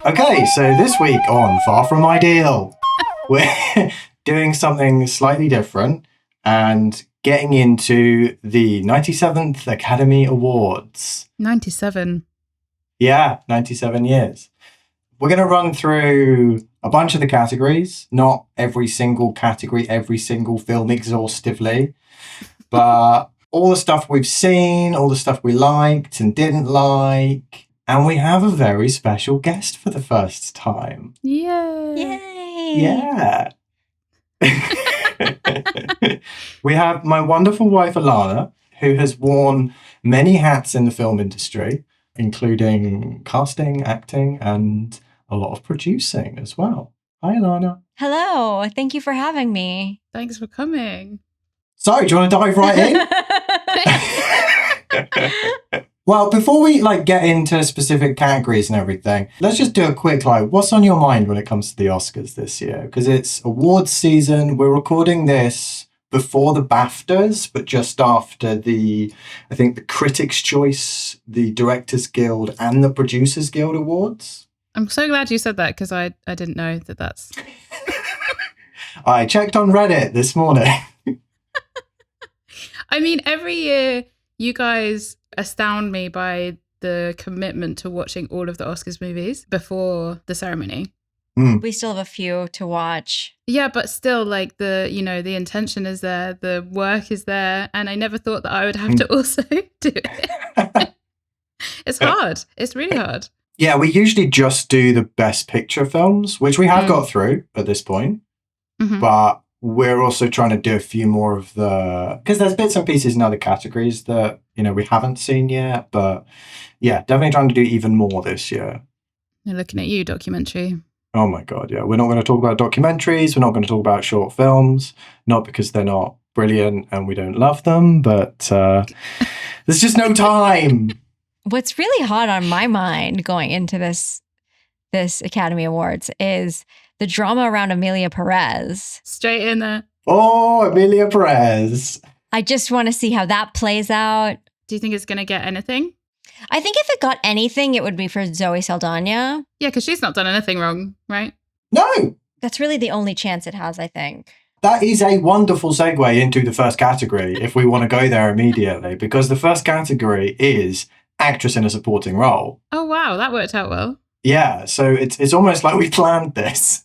Okay, so this week on Far From Ideal, we're doing something slightly different and getting into the 97th Academy Awards. 97. Yeah, 97 years. We're going to run through a bunch of the categories, not every single category, every single film exhaustively, but all the stuff we've seen, all the stuff we liked and didn't like. And we have a very special guest for the first time. Yay! Yeah. We have my wonderful wife, Ilana, who has worn many hats in the film industry, including casting, acting, and a lot of producing as well. Hi, Ilana. Hello. Thank you for having me. Thanks for coming. So, do you want to dive right in? Well, before we get into specific categories and everything, let's just do a quick what's on your mind when it comes to the Oscars this year? Because it's awards season. We're recording this before the BAFTAs, but just after I think the Critics' Choice, the Directors Guild, and the Producers Guild Awards. I'm so glad you said that because I didn't know that's... I checked on Reddit this morning. I mean, every year you guys astound me by the commitment to watching all of the Oscars movies before the ceremony. We still have a few to watch. Yeah, but still, the intention is there, the work is there, and I never thought that I would have to also do it. It's hard. It's really hard. Yeah, we usually just do the Best Picture films, which we have got through at this point. Mm-hmm. But we're also trying to do a few more of because there's bits and pieces in other categories that, we haven't seen yet. But yeah, definitely trying to do even more this year. They're looking at you, documentary. Oh my God, yeah. We're not going to talk about documentaries. We're not going to talk about short films. Not because they're not brilliant and we don't love them, but there's just no time. What's really hot on my mind going into this Academy Awards is the drama around Emilia Perez. Straight in there. Oh, Emilia Perez. I just want to see how that plays out. Do you think it's going to get anything? I think if it got anything, it would be for Zoe Saldana. Yeah, because she's not done anything wrong, right? No. That's really the only chance it has, I think. That is a wonderful segue into the first category if we want to go there immediately, because the first category is actress in a supporting role. Oh, wow. That worked out well. Yeah, so it's almost like we planned this.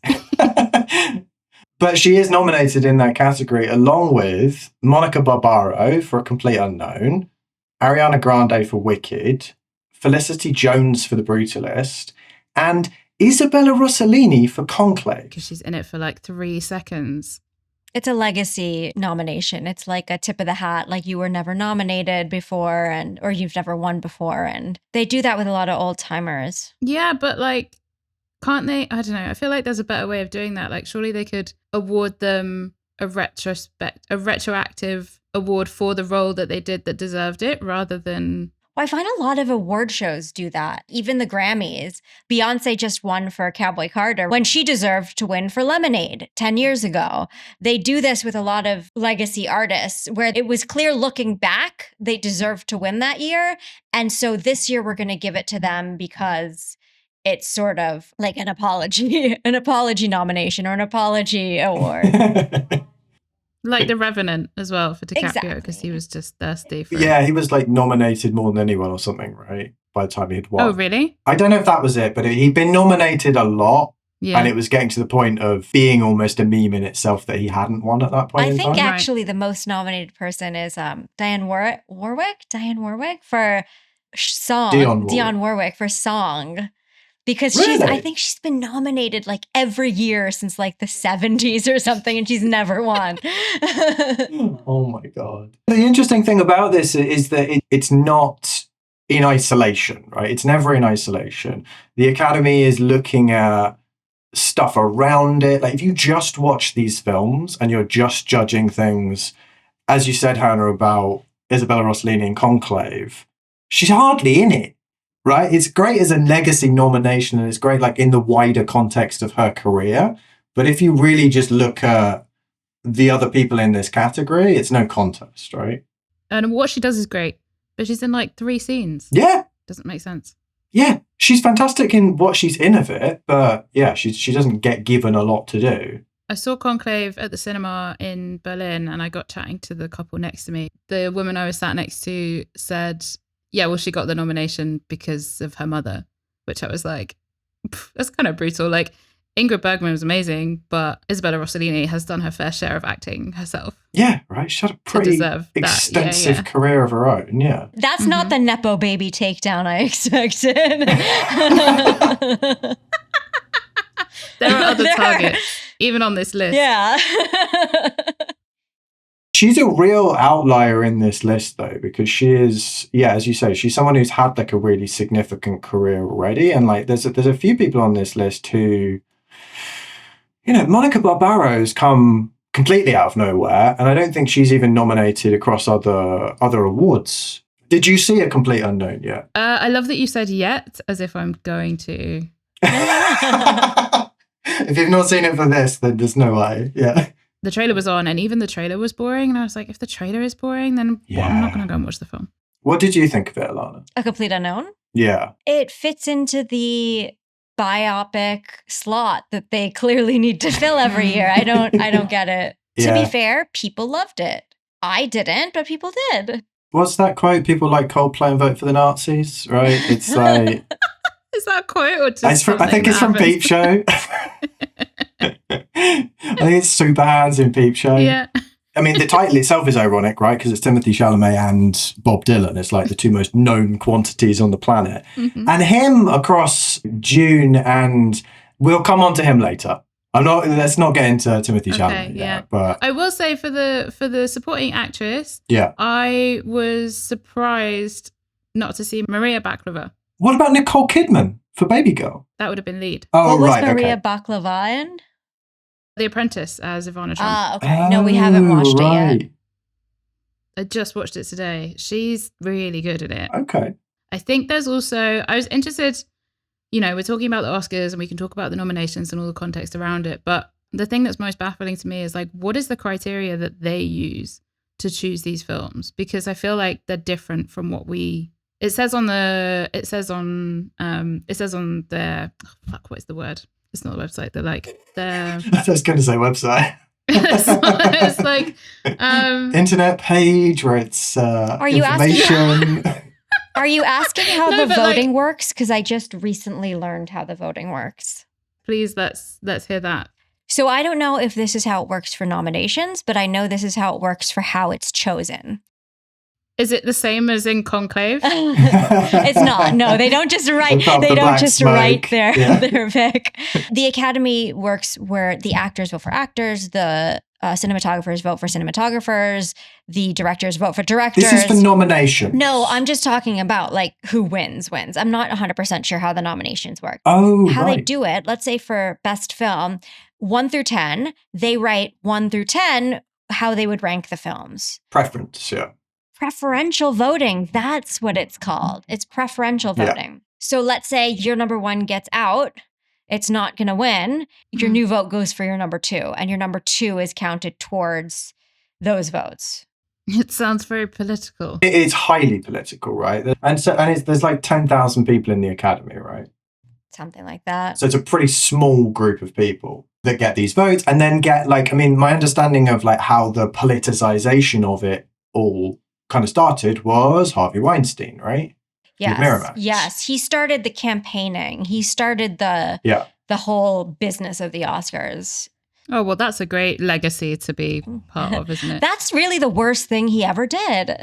But she is nominated in that category along with Monica Barbaro for A Complete Unknown, Ariana Grande for Wicked, Felicity Jones for The Brutalist, and Isabella Rossellini for Conclave. Because she's in it for 3 seconds. It's a legacy nomination. It's like a tip of the hat, like you were never nominated before or you've never won before. And they do that with a lot of old timers. Yeah, but can't they? I don't know. I feel like there's a better way of doing that. Surely they could award them a retroactive award for the role that they did that deserved it rather than... Well, I find a lot of award shows do that. Even the Grammys. Beyonce just won for Cowboy Carter when she deserved to win for Lemonade 10 years ago. They do this with a lot of legacy artists where it was clear looking back, they deserved to win that year. And so this year we're going to give it to them because it's sort of like an apology nomination or an apology award. Like The Revenant as well for DiCaprio because he was just thirsty for Yeah, he was nominated more than anyone or something, right? By the time he had won. Oh, really? I don't know if that was it, but he'd been nominated a lot. Yeah. And it was getting to the point of being almost a meme in itself that he hadn't won at that point I in think time. actually the most nominated person is Dionne Warwick for song. Dionne Warwick for song. Because really? I think she's been nominated every year since the 70s or something, and she's never won. Oh my God. The interesting thing about this is that it's not in isolation, right? It's never in isolation. The Academy is looking at stuff around it. If you just watch these films and you're just judging things, as you said, Hannah, about Isabella Rossellini in Conclave, she's hardly in it. Right? It's great as a legacy nomination and it's great in the wider context of her career. But if you really just look at the other people in this category, it's no contest, right? And what she does is great, but she's in 3 scenes. Yeah. Doesn't make sense. Yeah, she's fantastic in what she's in of it, but yeah, she doesn't get given a lot to do. I saw Conclave at the cinema in Berlin and I got chatting to the couple next to me. The woman I was sat next to said, yeah, well, she got the nomination because of her mother, which I was like, that's kind of brutal. Like, Ingrid Bergman was amazing, but Isabella Rossellini has done her fair share of acting herself. Yeah, right. She had a pretty extensive career of her own. Yeah. That's not the Nepo baby takedown I expected. There are other targets, even on this list. Yeah. She's a real outlier in this list, though, because she is, yeah, as you say, she's someone who's had like a really significant career already. And like, there's a few people on this list who, you know, Monica Barbara's come completely out of nowhere, and I don't think she's even nominated across other awards. Did you see A Complete Unknown yet? I love that you said yet, as if I'm going to. If you've not seen it for this, then there's no way. Yeah. The trailer was on, and even the trailer was boring. And I was like, if the trailer is boring, then I'm not going to go and watch the film. What did you think of it, Ilana? A Complete Unknown? Yeah. It fits into the biopic slot that they clearly need to fill every year. I don't get it. Yeah. To be fair, people loved it. I didn't, but people did. What's that quote? People like Coldplay and vote for the Nazis, right? It's like... Is that a quote or just I think it's from Peep Show. I think it's Superhands in Peep Show. Yeah. I mean, the title itself is ironic, right? Because it's Timothée Chalamet and Bob Dylan. It's like the two most known quantities on the planet. Mm-hmm. And him across June, and we'll come on to him later. Let's not get into Timothée Chalamet yet, but I will say for the supporting actress, I was surprised not to see Maria Baklava. What about Nicole Kidman for Baby Girl? That would have been lead. Oh, what was Maria Baklava in? The Apprentice as Ivana Trump. Okay. No, we haven't watched it yet. I just watched it today. She's really good at it. Okay. I think there's also, I was interested, you know, we're talking about the Oscars and we can talk about the nominations and all the context around it. But the thing that's most baffling to me is like, what is the criteria that they use to choose these films? Because I feel like they're different from what it says on their, what is the word? It's not a website. They're like, I was going to say website. It's like internet page where it's information. Are you asking how the voting works? Because I just recently learned how the voting works. Please, let's hear that. So I don't know if this is how it works for nominations, but I know this is how it works for how it's chosen. Is it the same as in Conclave? It's not. No, they don't just write. They don't just write their pick. The Academy works where the actors vote for actors, the cinematographers vote for cinematographers, the directors vote for directors. This is for nomination. No, I'm just talking about like who wins. I'm not 100% sure how the nominations work. Oh, how they do it. Let's say for best film, 1 through 10, they write 1 through 10 how they would rank the films. Preference, yeah. Preferential voting. That's what it's called. It's preferential voting. Yeah. So let's say your number 1 gets out. It's not going to win. Your new vote goes for your number 2, and your number 2 is counted towards those votes. It sounds very political. It is highly political, right? There's like 10,000 people in the Academy, right? Something like that. So it's a pretty small group of people that get these votes, and then get like, I mean, my understanding of like how the politicization of it all kind of started was Harvey Weinstein, right? Yes. Yes. He started the campaigning. He started the whole business of the Oscars. Oh, well, that's a great legacy to be part of, isn't it? That's really the worst thing he ever did.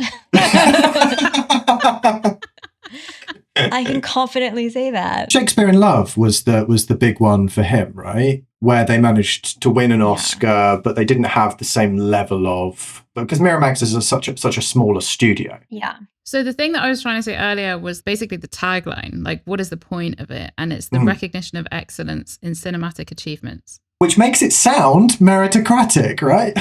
I can confidently say that. Shakespeare in Love was the big one for him, right? Where they managed to win an Oscar, but they didn't have the same level of, because Miramax is such a smaller studio. Yeah. So the thing that I was trying to say earlier was basically the tagline, like what is the point of it? And it's the recognition of excellence in cinematic achievements. Which makes it sound meritocratic, right?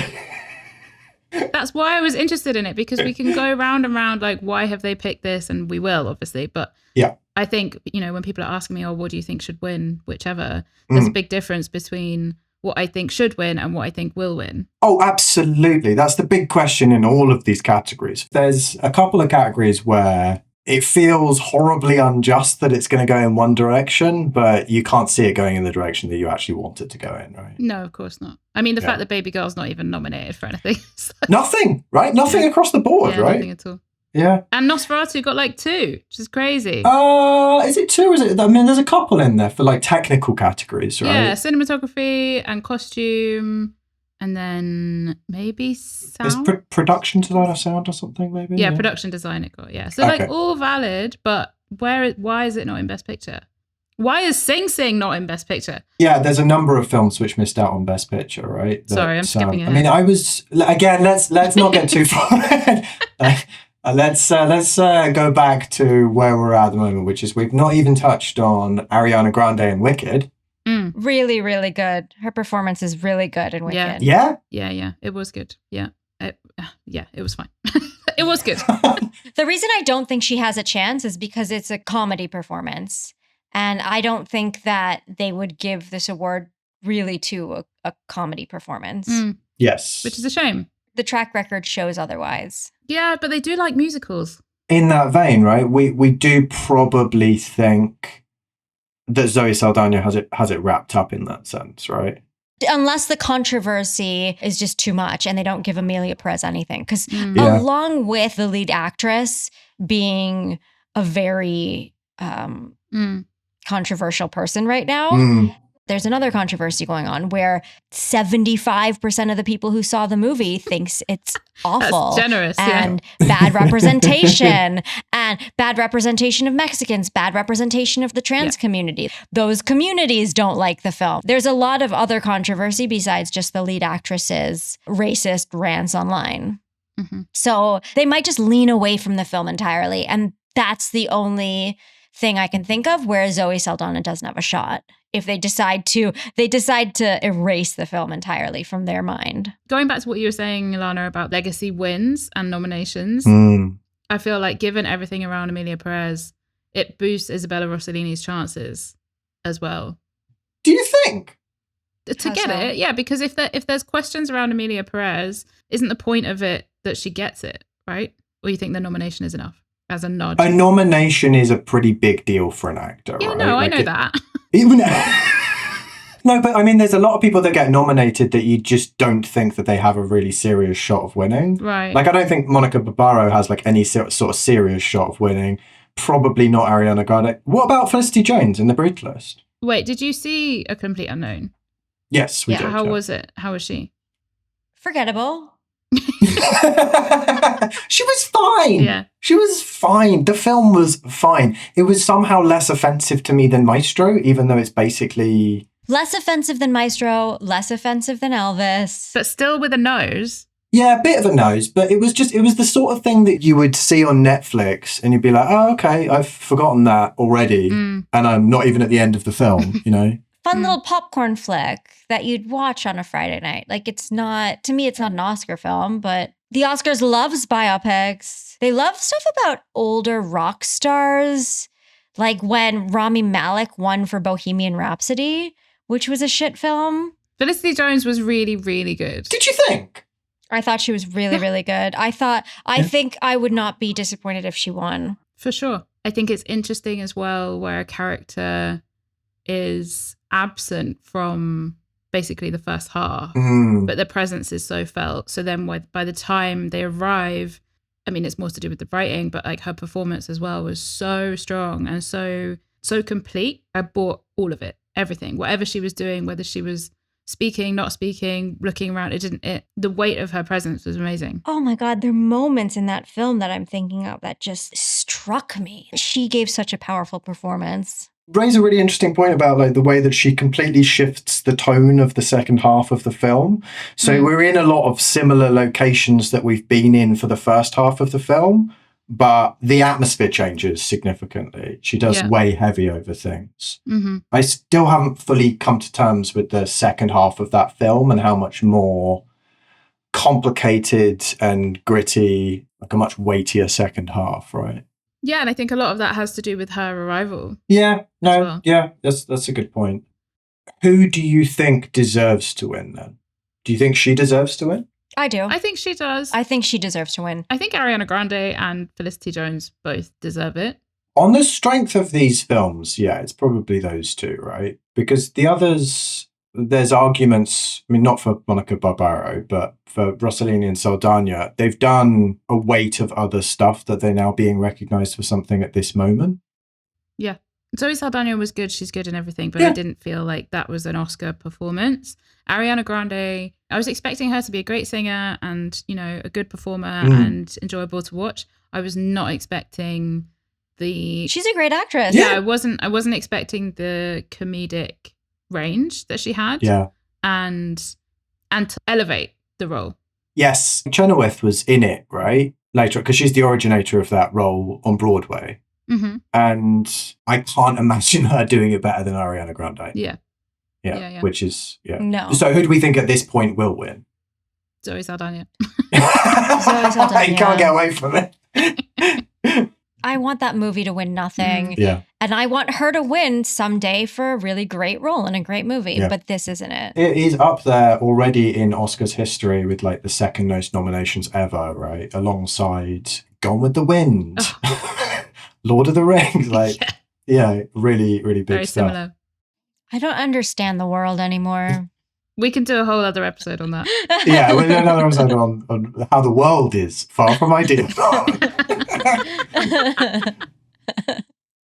That's why I was interested in it, because we can go round and round, like, why have they picked this? And we will, obviously. But I think, you know, when people are asking me, oh, what do you think should win? Whichever, there's a big difference between what I think should win and what I think will win. Oh, absolutely. That's the big question in all of these categories. There's a couple of categories where it feels horribly unjust that it's going to go in one direction, but you can't see it going in the direction that you actually want it to go in, right? No, of course not. I mean, the fact that Baby Girl's not even nominated for anything. Nothing, right? Nothing across the board, right? Nothing at all. Yeah. And Nosferatu got like 2, which is crazy. Is it 2 or is it? I mean, there's a couple in there for like technical categories, right? Yeah, cinematography and costume. And then maybe sound? It's production design or sound or something, maybe? Yeah, production design it got, yeah. So like all valid, but why is it not in Best Picture? Why is Sing Sing not in Best Picture? Yeah, there's a number of films which missed out on Best Picture, right? Sorry, I'm skipping ahead. I mean, let's not get too far ahead. Let's go back to where we're at the moment, which is we've not even touched on Ariana Grande and Wicked. Really, really good. Her performance is really good in Wicked. Yeah? Yeah. It was good. Yeah. It was fine. It was good. The reason I don't think she has a chance is because it's a comedy performance. And I don't think that they would give this award really to a comedy performance. Yes. Which is a shame. The track record shows otherwise. Yeah, but they do like musicals. In that vein, right, we do probably think that Zoe Saldana has it wrapped up in that sense, right? Unless the controversy is just too much and they don't give Emilia Perez anything. Because along with the lead actress being a very controversial person right now, there's another controversy going on where 75% of the people who saw the movie thinks it's awful. That's generous, and bad representation and bad representation of Mexicans, bad representation of the trans community. Those communities don't like the film. There's a lot of other controversy besides just the lead actress's racist rants online. So they might just lean away from the film entirely. And that's the only thing I can think of where Zoe Saldana doesn't have a shot. If they decide to erase the film entirely from their mind. Going back to what you were saying, Ilana, about legacy wins and nominations, I feel like given everything around Emilia Perez, it boosts Isabella Rossellini's chances as well. Do you think? To get it, yeah, because if there's questions around Emilia Perez, isn't the point of it that she gets it, right? Or you think the nomination is enough as a nod? A nomination is a pretty big deal for an actor, yeah, right? No, I know that. Even no, but I mean, there's a lot of people that get nominated that you just don't think that they have a really serious shot of winning. Right. Like, I don't think Monica Barbaro has like any sort of serious shot of winning. Probably not Ariana Grande. What about Felicity Jones in The Brutalist? Wait, did you see A Complete Unknown? Yes, we did. How was it? How was she? Forgettable. She was fine. Yeah. She was fine. The film was fine. It was somehow less offensive to me than Maestro, even though it's basically... Less offensive than Maestro, less offensive than Elvis. But still with a nose. Yeah, a bit of a nose, but it was the sort of thing that you would see on Netflix and you'd be like, oh, okay, I've forgotten that already. And I'm not even at the end of the film, you know? Fun little popcorn flick that you'd watch on a Friday night. Like, it's not, to me, it's not an Oscar film, but the Oscars loves biopics. They love stuff about older rock stars, like when Rami Malek won for Bohemian Rhapsody, which was a shit film. Felicity Jones was really, really good. Did you think? I thought she was really, really good. I think I would not be disappointed if she won. For sure. I think it's interesting as well where a character is absent from basically the first half, but the presence is so felt. So then by the time they arrive, I mean, it's more to do with the writing, but like her performance as well was so strong and so complete. I bought all of it, everything, whatever she was doing, whether she was speaking, not speaking, looking around, the weight of her presence was amazing. Oh my God, there are moments in that film that I'm thinking of that just struck me. She gave such a powerful performance. Raise a really interesting point about like the way that she completely shifts the tone of the second half of the film. So we're in a lot of similar locations that we've been in for the first half of the film, but the atmosphere changes significantly. She does way heavy over things. I still haven't fully come to terms with the second half of that film and how much more complicated and gritty, like a much weightier second half, right? Yeah, and I think a lot of that has to do with her arrival. Yeah, that's a good point. Who do you think deserves to win then? Do you think she deserves to win? I do. I think she does. I think she deserves to win. I think Ariana Grande and Felicity Jones both deserve it. On the strength of these films, yeah, it's probably those two, right? Because the others, there's arguments, I mean, not for Monica Barbaro, but for Rossellini and Saldana, they've done a weight of other stuff that they're now being recognized for something at this moment. Yeah. Zoe Saldana was good. She's good in everything, but Yeah. I didn't feel like that was an Oscar performance. Ariana Grande, I was expecting her to be a great singer and, you know, a good performer and enjoyable to watch. I was not expecting She's a great actress. Yeah, I wasn't expecting the comedic range that she had. Yeah. And to elevate the role. Yes. Chenoweth was in it, right? Later, because she's the originator of that role on Broadway. Mm-hmm. And I can't imagine her doing it better than Ariana Grande. Yeah. Yeah. Which is, No. So who do we think at this point will win? Zoe Saldana. Zoe Saldana. You can't get away from it. I want that movie to win nothing. Yeah. And I want her to win someday for a really great role in a great movie. Yeah. But this isn't it. It is up there already in Oscars history with like the second most nominations ever, right? Alongside Gone with the Wind, Lord of the Rings. Like, really, really big Very stuff. similar. I don't understand the world anymore. We can do a whole other episode on that. Yeah, we'll do another episode on how the world is far from ideal.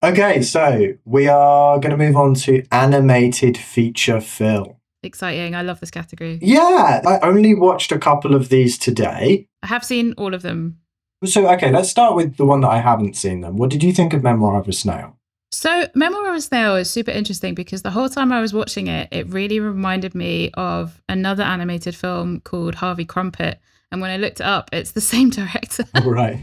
Okay, so we are going to move on to animated feature film. Exciting. I love this category. Yeah, I only watched a couple of these today. I have seen all of them. So, okay, let's start with the one that I haven't seen then. What did you think of Memoir of a Snail? So Memoir of a Snail is super interesting because the whole time I was watching it, it really reminded me of another animated film called Harvey Crumpet. And when I looked it up, it's the same director. Oh, right.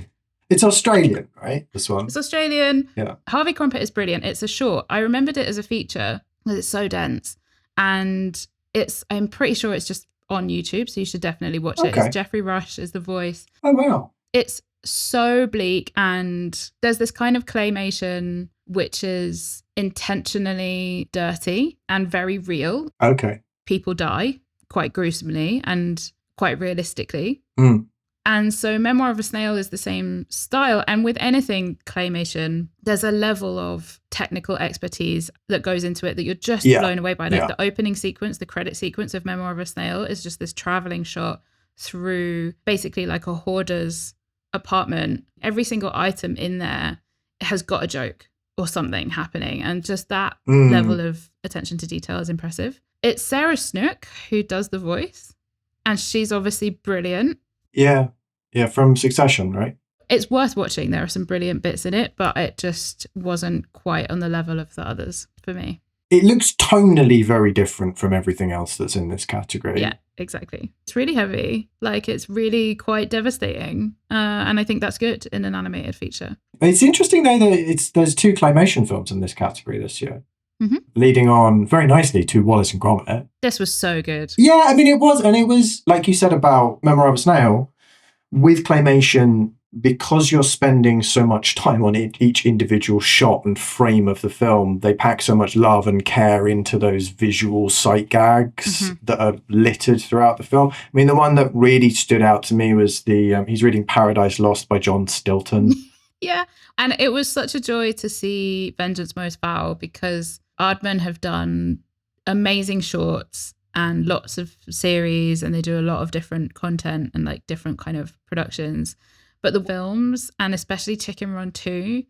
It's Australian, right? This one. It's Australian. Yeah. Harvey Crumpet is brilliant. It's a short. I remembered it as a feature because it's so dense. And I'm pretty sure it's just on YouTube, so you should definitely watch it. It's Jeffrey Rush is the voice. Oh, wow. It's so bleak, and there's this kind of claymation which is intentionally dirty and very real. Okay. People die quite gruesomely and quite realistically. And so Memoir of a Snail is the same style. And with anything claymation, there's a level of technical expertise that goes into it that you're just blown away by. Like the opening sequence, the credit sequence of Memoir of a Snail is just this traveling shot through basically like a hoarder's apartment. Every single item in there has got a joke or something happening. And just that level of attention to detail is impressive. It's Sarah Snook who does the voice. And she's obviously brilliant. Yeah. Yeah, from Succession, right? It's worth watching. There are some brilliant bits in it, but it just wasn't quite on the level of the others for me. It looks tonally very different from everything else that's in this category. Yeah, exactly. It's really heavy. Like, it's really quite devastating. And I think that's good in an animated feature. It's interesting, though, that there's two claymation films in this category this year. Mm-hmm. Leading on very nicely to Wallace and Gromit. This was so good. Yeah, I mean, it was. And it was, like you said about Memoir of a Snail, with claymation, because you're spending so much time on each individual shot and frame of the film, they pack so much love and care into those visual sight gags that are littered throughout the film. I mean, the one that really stood out to me was he's reading Paradise Lost by John Stilton. Yeah, and it was such a joy to see Vengeance Most Foul because Aardman have done amazing shorts and lots of series, and they do a lot of different content and like different kind of productions. But the films, and especially Chicken Run 2,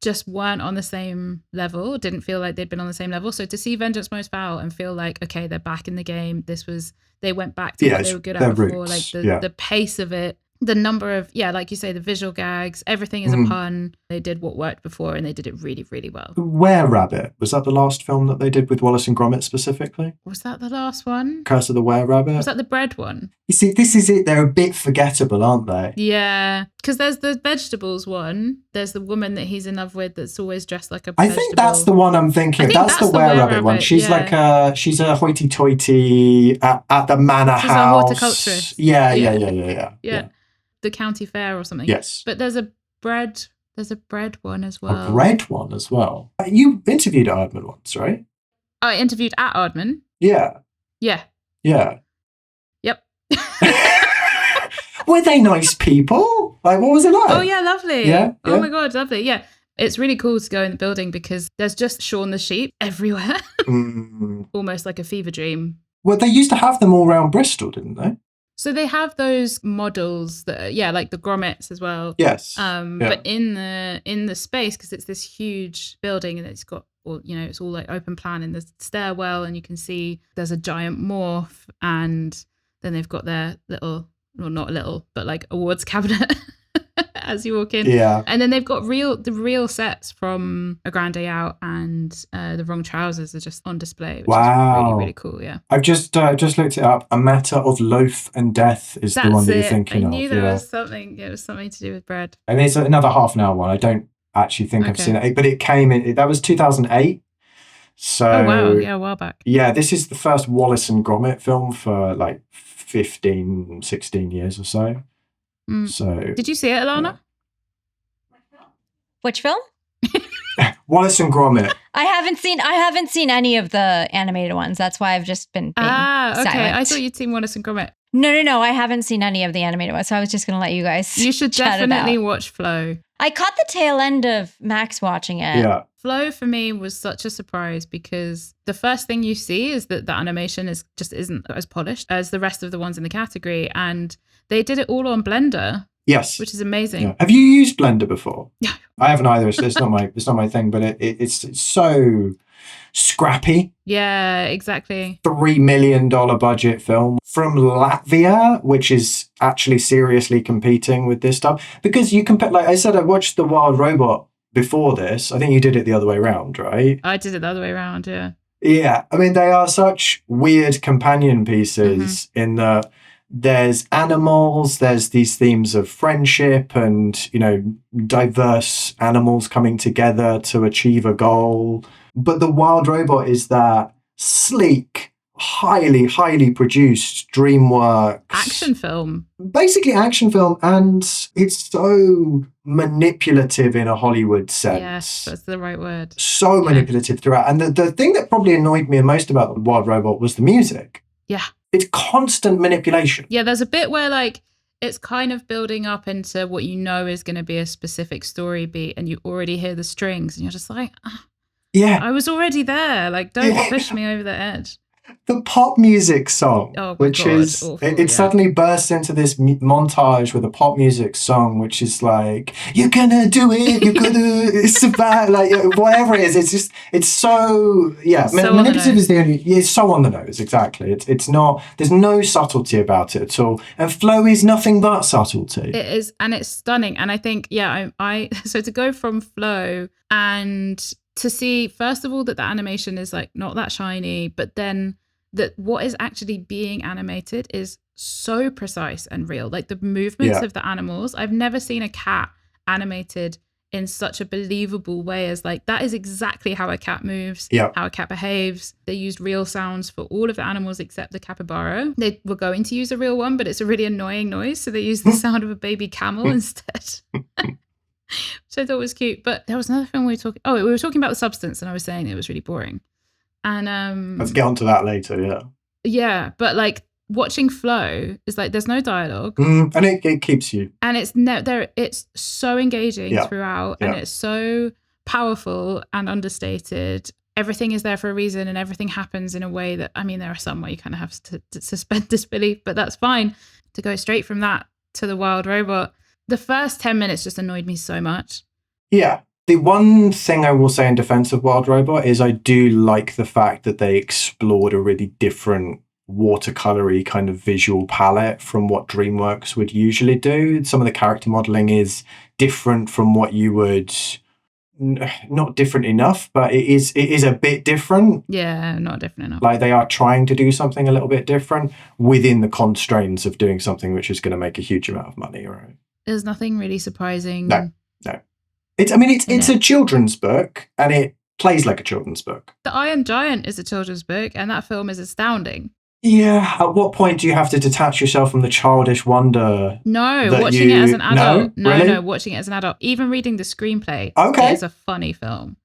just weren't on the same level, didn't feel like they'd been on the same level. So to see Vengeance Most Foul and feel like, okay, they're back in the game. They went back to what they were good at before, roots. Like the pace of it. The number of, like you say, the visual gags, everything is a pun. They did what worked before and they did it really, really well. Were Rabbit, was that the last film that they did with Wallace and Gromit specifically? Was that the last one? Curse of the Were Rabbit? Was that the bread one? You see, this is it. They're a bit forgettable, aren't they? Yeah, because there's the vegetables one. There's the woman that he's in love with that's always dressed like a I vegetable. think that's the one I'm thinking of. That's the Were Rabbit one. She's she's a hoity-toity at the manor she's house. A horticulturist. Yeah. The county fair or something. Yes. But there's a bread one as well. A bread one as well. You interviewed Aardman once, right? I interviewed at Aardman. Yeah. Yeah. Yeah. Yep. Were they nice people? Like, what was it like? Oh yeah, lovely. Yeah, Oh yeah. my God, lovely. Yeah. It's really cool to go in the building because there's just Shaun the sheep everywhere. Almost like a fever dream. Well, they used to have them all around Bristol, didn't they? So they have those models that, like the grommets as well. Yes. But in the space, because it's this huge building and it's got, it's all like open plan in the stairwell, and you can see there's a giant morph, and then they've got their little, well, not little, but like awards cabinet as you walk in. Yeah. And then they've got the real sets from A Grand Day Out, and The Wrong Trousers are just on display, which is really, really cool. Yeah. I've just looked it up. A Matter of Loaf and Death is the one that you're thinking of. I knew there was something. It was something to do with bread. And it's another half an hour one. I don't actually think I've seen it, but it came in. That was 2008. So, oh wow, yeah, a while back. Yeah, this is the first Wallace and Gromit film for like 15, 16 years or so. So, did you see it, Ilana? Which film? Wallace and Gromit. I haven't seen any of the animated ones. That's why I've just been being silent. I thought you'd seen Wallace and Gromit. No. I haven't seen any of the animated ones, so I was just going to let you guys. You should definitely watch Flow. I caught the tail end of Max watching it. Yeah. Flow for me was such a surprise because the first thing you see is that the animation isn't as polished as the rest of the ones in the category, and they did it all on Blender. Yes, which is amazing. Yeah. Have you used Blender before? Yeah, I haven't either. It's not my thing, but it's so scrappy. Yeah, exactly. $3 million budget film from Latvia, which is actually seriously competing with this stuff. Because you compare, like I said, I watched The Wild Robot before this. I think you did it the other way around, right? I did it the other way around, yeah. Yeah, I mean, they are such weird companion pieces in the... There's animals, there's these themes of friendship and, diverse animals coming together to achieve a goal. But The Wild Robot is that sleek, highly, highly produced DreamWorks action film. Basically action film, and it's so manipulative in a Hollywood sense. Yes, that's the right word. So manipulative throughout. And the thing that probably annoyed me most about The Wild Robot was the music. Yeah. It's constant manipulation. Yeah, there's a bit where like it's kind of building up into what you know is going to be a specific story beat, and you already hear the strings and you're just like, yeah, I was already there. Like, don't push me over the edge. The pop music song, which is awful, it suddenly bursts into this montage with a pop music song, which is like, you're gonna do it, you're gonna survive, like whatever it is. It's just, it's so, manipulative is the only, it's so on the nose, exactly. It's not, there's no subtlety about it at all. And Flow is nothing but subtlety. It is, and it's stunning. And I think, so to go from Flow and to see, first of all, that the animation is like not that shiny, but then that what is actually being animated is so precise and real. Like the movements of the animals. I've never seen a cat animated in such a believable way as like, that is exactly how a cat moves, how a cat behaves. They used real sounds for all of the animals except the capybara. They were going to use a real one, but it's a really annoying noise. So they used the sound of a baby camel instead. Which I thought was cute. But there was another film we were talking about The Substance, and I was saying it was really boring. And let's get onto that later, yeah, but like watching Flow is like there's no dialogue, and it keeps you, and it's it's so engaging throughout, and it's so powerful and understated. Everything is there for a reason, and everything happens in a way that, I mean, there are some where you kind of have to suspend disbelief, but that's fine. To go straight from that to The Wild Robot, the first 10 minutes just annoyed me so much. Yeah. The one thing I will say in defense of Wild Robot is I do like the fact that they explored a really different watercolory kind of visual palette from what DreamWorks would usually do. Some of the character modeling is different from what you would... Not different enough, but it is a bit different. Yeah, not different enough. Like they are trying to do something a little bit different within the constraints of doing something which is going to make a huge amount of money, right? There's nothing really surprising. No. It's a children's book, and it plays like a children's book. The Iron Giant is a children's book, and that film is astounding. Yeah. At what point do you have to detach yourself from the childish wonder? No, watching it as an adult. No, really? No, watching it as an adult. Even reading the screenplay. Okay. It is a funny film.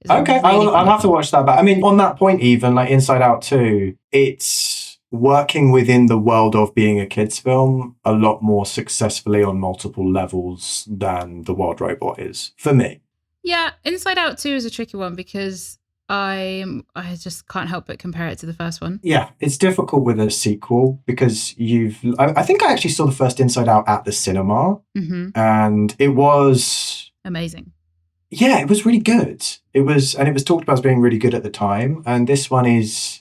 Okay, I'll have to watch that. But I mean, on that point, even like Inside Out 2, it's working within the world of being a kids film a lot more successfully on multiple levels than The Wild Robot is, for me. Yeah, Inside Out 2 is a tricky one because I just can't help but compare it to the first one. Yeah, it's difficult with a sequel because I think I actually saw the first Inside Out at the cinema, and it was amazing. Yeah, it was really good. It was talked about as being really good at the time, and this one is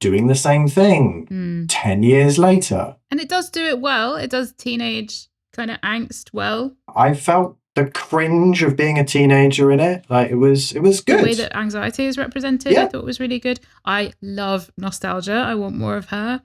doing the same thing 10 years later. And it does do it well. It does teenage kind of angst well. I felt the cringe of being a teenager in it. Like it was good. The way that anxiety is represented, I thought was really good. I love nostalgia. I want more of her.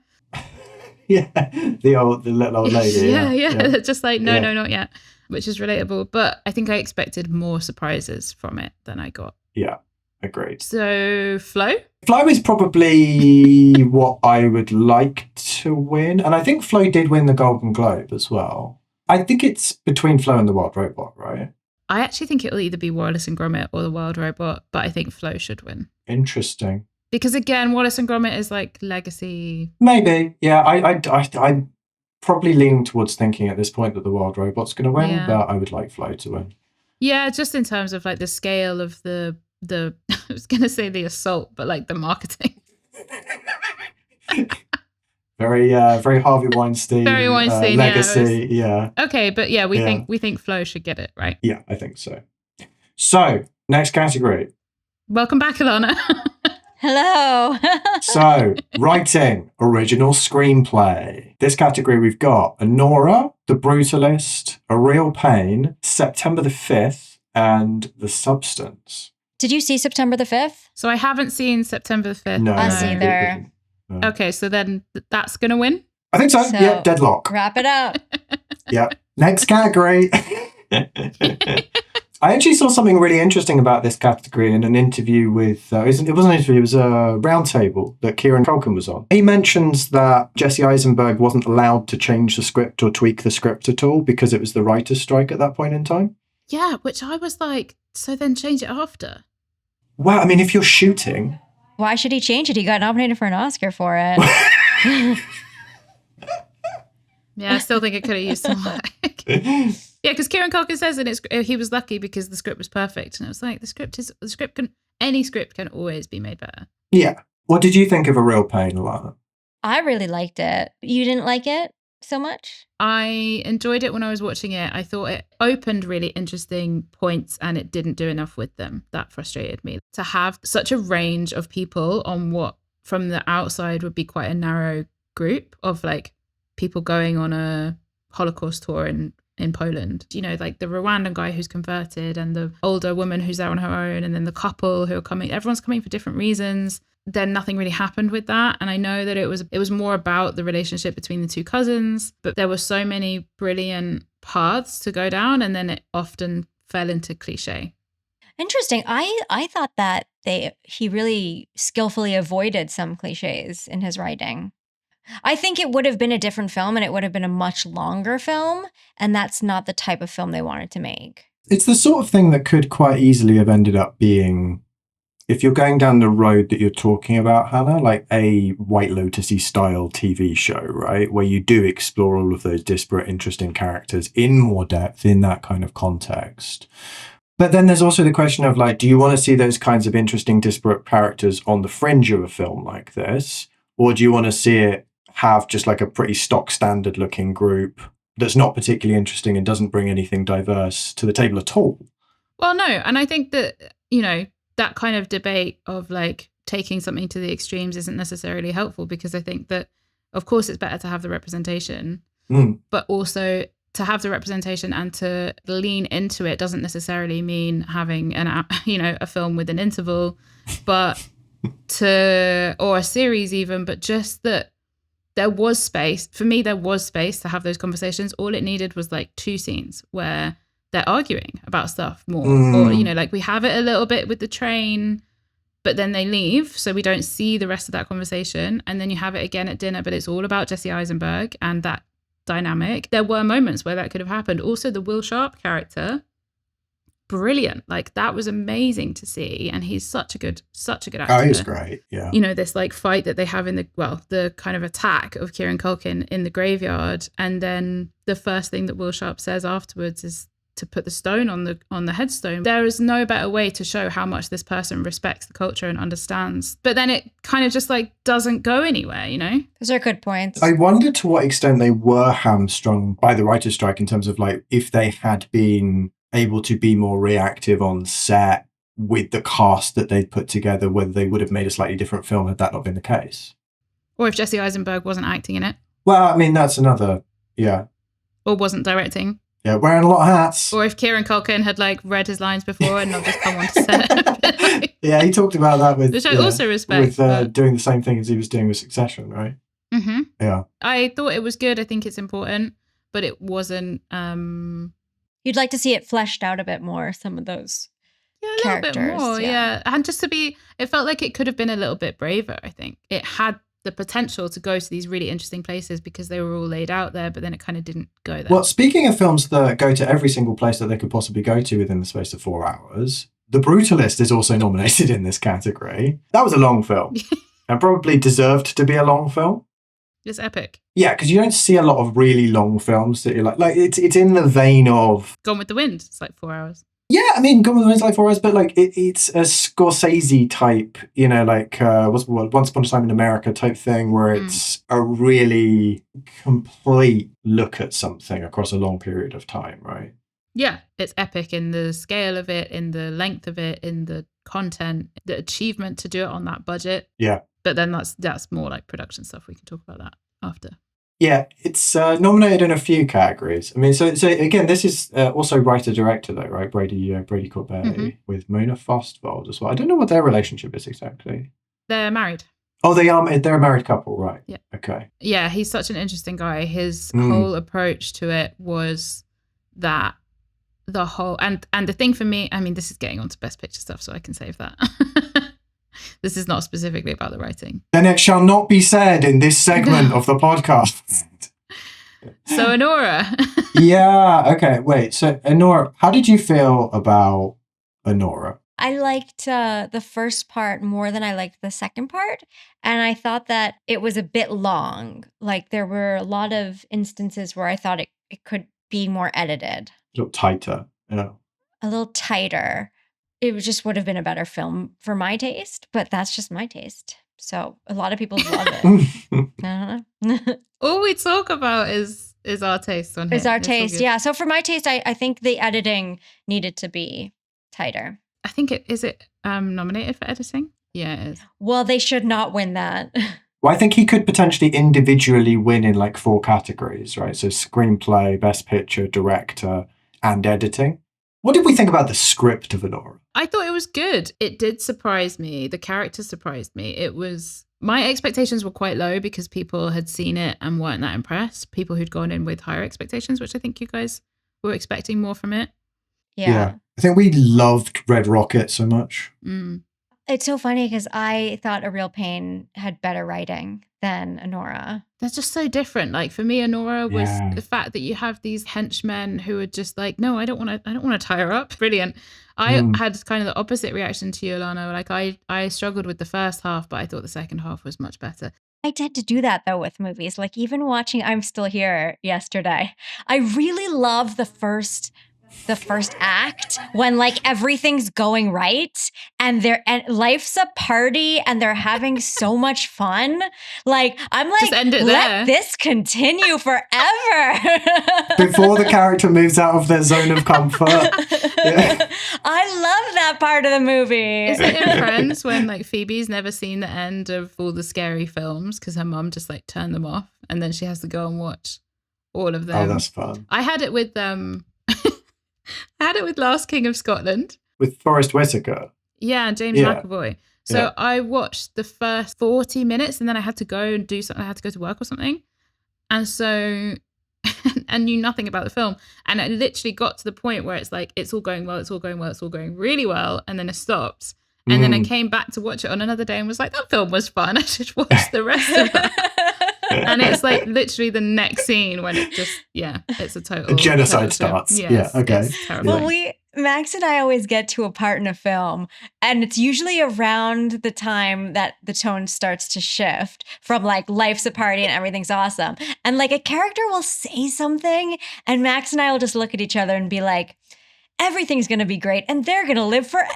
Yeah, the little old lady. yeah. Just like, no, not yet, which is relatable. But I think I expected more surprises from it than I got. Yeah, agreed. So Flo? Flo is probably what I would like to win. And I think Flo did win the Golden Globe as well. I think it's between Flo and The Wild Robot, right? I actually think it'll either be Wallace and Gromit or The Wild Robot, but I think Flo should win. Interesting. Because again, Wallace and Gromit is like legacy. Maybe, yeah. I probably leaning towards thinking at this point that The Wild Robot's going to win, but I would like Flo to win. Yeah, just in terms of like the scale of the I was going to say the assault, but like the marketing. Very Harvey Weinstein. Very Weinstein legacy. Yeah. Okay, but yeah, we think Flo should get it, right? Yeah, I think so. So next category. Welcome back, Ilana. Hello. So writing, original screenplay. This category we've got Anora, The Brutalist, A Real Pain, September the 5th, and The Substance. Did you see September the 5th? So I haven't seen September the 5th. No, Us either. No. Okay, so then that's going to win? I think so. Yeah, deadlock. Wrap it up. Yeah. Next category. I actually saw something really interesting about this category in an interview with, it wasn't an interview, it was a roundtable that Kieran Culkin was on. He mentions that Jesse Eisenberg wasn't allowed to change the script or tweak the script at all because it was the writer's strike at that point in time. Yeah, which I was like, so then change it after. Well, I mean, if you're shooting... Why should he change it? He got nominated for an Oscar for it. Yeah, I still think it could have used some work. Yeah, because Kieran Culkin says that he was lucky because the script was perfect, and it was like any script can always be made better. Yeah. What did you think of A Real Pain, Ilana? I really liked it. You didn't like it so much? I enjoyed it when I was watching it. I thought it opened really interesting points and it didn't do enough with them. That frustrated me. To have such a range of people on what from the outside would be quite a narrow group of like people going on a Holocaust tour in Poland. You know, like the Rwandan guy who's converted and the older woman who's there on her own and then the couple who are coming. Everyone's coming for different reasons. Then nothing really happened with that. And I know that it was more about the relationship between the two cousins, but there were so many brilliant paths to go down and then it often fell into cliche. Interesting. I thought that he really skillfully avoided some cliches in his writing. I think it would have been a different film and it would have been a much longer film, and that's not the type of film they wanted to make. It's the sort of thing that could quite easily have ended up being, if you're going down the road that you're talking about, Hannah, like a White Lotus-y style TV show, right? Where you do explore all of those disparate, interesting characters in more depth in that kind of context. But then there's also the question of like, do you want to see those kinds of interesting, disparate characters on the fringe of a film like this? Or do you want to see it have just like a pretty stock standard looking group that's not particularly interesting and doesn't bring anything diverse to the table at all? Well, no. And I think that, you know, that kind of debate of like taking something to the extremes isn't necessarily helpful, because I think that, of course, it's better to have the representation, but also to have the representation and to lean into it doesn't necessarily mean having a film with an interval, but or a series even, but just that there was space. For me, there was space to have those conversations. All it needed was like 2 scenes where they're arguing about stuff more. Or, you know, like we have it a little bit with the train, but then they leave. So we don't see the rest of that conversation. And then you have it again at dinner, but it's all about Jesse Eisenberg and that dynamic. There were moments where that could have happened. Also, the Will Sharp character brilliant. Like that was amazing to see, and he's such a good actor. Oh, he's great. Yeah. You know, this like fight that they have in the kind of attack of Kieran Culkin in the graveyard, and then the first thing that Will Sharp says afterwards is to put the stone on the headstone. There is no better way to show how much this person respects the culture and understands. But then it kind of just like doesn't go anywhere, you know? Those are good points. I wonder to what extent they were hamstrung by the writer's strike in terms of like if they had been able to be more reactive on set with the cast that they'd put together, whether they would have made a slightly different film had that not been the case. Or if Jesse Eisenberg wasn't acting in it. Well, I mean, that's another, yeah. Or wasn't directing. Yeah, wearing a lot of hats. Or if Kieran Culkin had like read his lines before and not just come on to set. Yeah, he talked about that with... Which I also respect. With doing the same thing as he was doing with Succession, right? Mm-hmm. Yeah. I thought it was good. I think it's important, but it wasn't... You'd like to see it fleshed out a bit more, some of those characters. A little bit more, yeah. And just it felt like it could have been a little bit braver, I think. It had the potential to go to these really interesting places because they were all laid out there, but then it kind of didn't go there. Well, speaking of films that go to every single place that they could possibly go to within the space of 4 hours, The Brutalist is also nominated in this category. That was a long film and probably deserved to be a long film. It's epic. Yeah, because you don't see a lot of really long films that you're like it's in the vein of Gone with the Wind. It's like 4 hours. Yeah, I mean, Gone with the Wind's like 4 hours, but like it's a Scorsese type, you know, like Once Upon a Time in America type thing, where it's a really complete look at something across a long period of time, right? Yeah, it's epic in the scale of it, in the length of it, in the content, the achievement to do it on that budget. Yeah. But then that's more like production stuff. We can talk about that after. Yeah, it's nominated in a few categories. I mean, so again, this is also writer-director though, right? Brady Corbet with Mona Fostvold as well. I don't know what their relationship is exactly. They're married. Oh, they're a married couple, right? Yeah. Okay. Yeah, he's such an interesting guy. His whole approach to it was that the whole and the thing for me, I mean, this is getting onto Best Picture stuff, so I can save that. This is not specifically about the writing. Then it shall not be said in this segment of the podcast. So, Anora. Yeah, okay, wait. So, Anora, how did you feel about Anora? I liked the first part more than I liked the second part. And I thought that it was a bit long. Like, there were a lot of instances where I thought it could be more edited. A little tighter, yeah. A little tighter. It just would have been a better film for my taste, but that's just my taste. So a lot of people love it. I don't know. All we talk about is our taste on it. It's our taste, yeah. So for my taste, I think the editing needed to be tighter. I think is it nominated for editing? Yeah, it is. Well, they should not win that. Well, I think he could potentially individually win in like 4 categories, right? So screenplay, best picture, director, and editing. What did we think about the script of Anora? I thought it was good. It did surprise me. The character surprised me. My expectations were quite low because people had seen it and weren't that impressed. People who'd gone in with higher expectations, which I think you guys were expecting more from it. Yeah. I think we loved Red Rocket so much. It's so funny because I thought A Real Pain had better writing than Anora. They're just so different. Like for me, Anora was the fact that you have these henchmen who are just like, no, I don't want to tie her up. Brilliant. I had kind of the opposite reaction to you, Ilana. Like I struggled with the first half, but I thought the second half was much better. I tend to do that though with movies. Like even watching I'm Still Here yesterday, I really love the first act when like everything's going right and life's a party and they're having so much fun. Like I'm like, just end it let this continue forever. Before the character moves out of their zone of comfort. Yeah. I love that part of the movie. Is it in Friends when like Phoebe's never seen the end of all the scary films because her mum just like turned them off and then she has to go and watch all of them? Oh, that's fun. I had it with Last King of Scotland. With Forrest Whitaker. Yeah, James McAvoy. So I watched the first 40 minutes and then I had to go and do something. I had to go to work or something. And so, and knew nothing about the film. And it literally got to the point where it's like, it's all going well, it's all going well, it's all going really well. And then it stops. And then I came back to watch it on another day and was like, that film was fun. I should watch the rest of that. And it's like literally the next scene when it just, it's a total genocide starts. Yes, okay. It's terrible. Well, Max and I always get to a part in a film, and it's usually around the time that the tone starts to shift from like life's a party and everything's awesome. And like a character will say something, and Max and I will just look at each other and be like, everything's going to be great and they're going to live forever.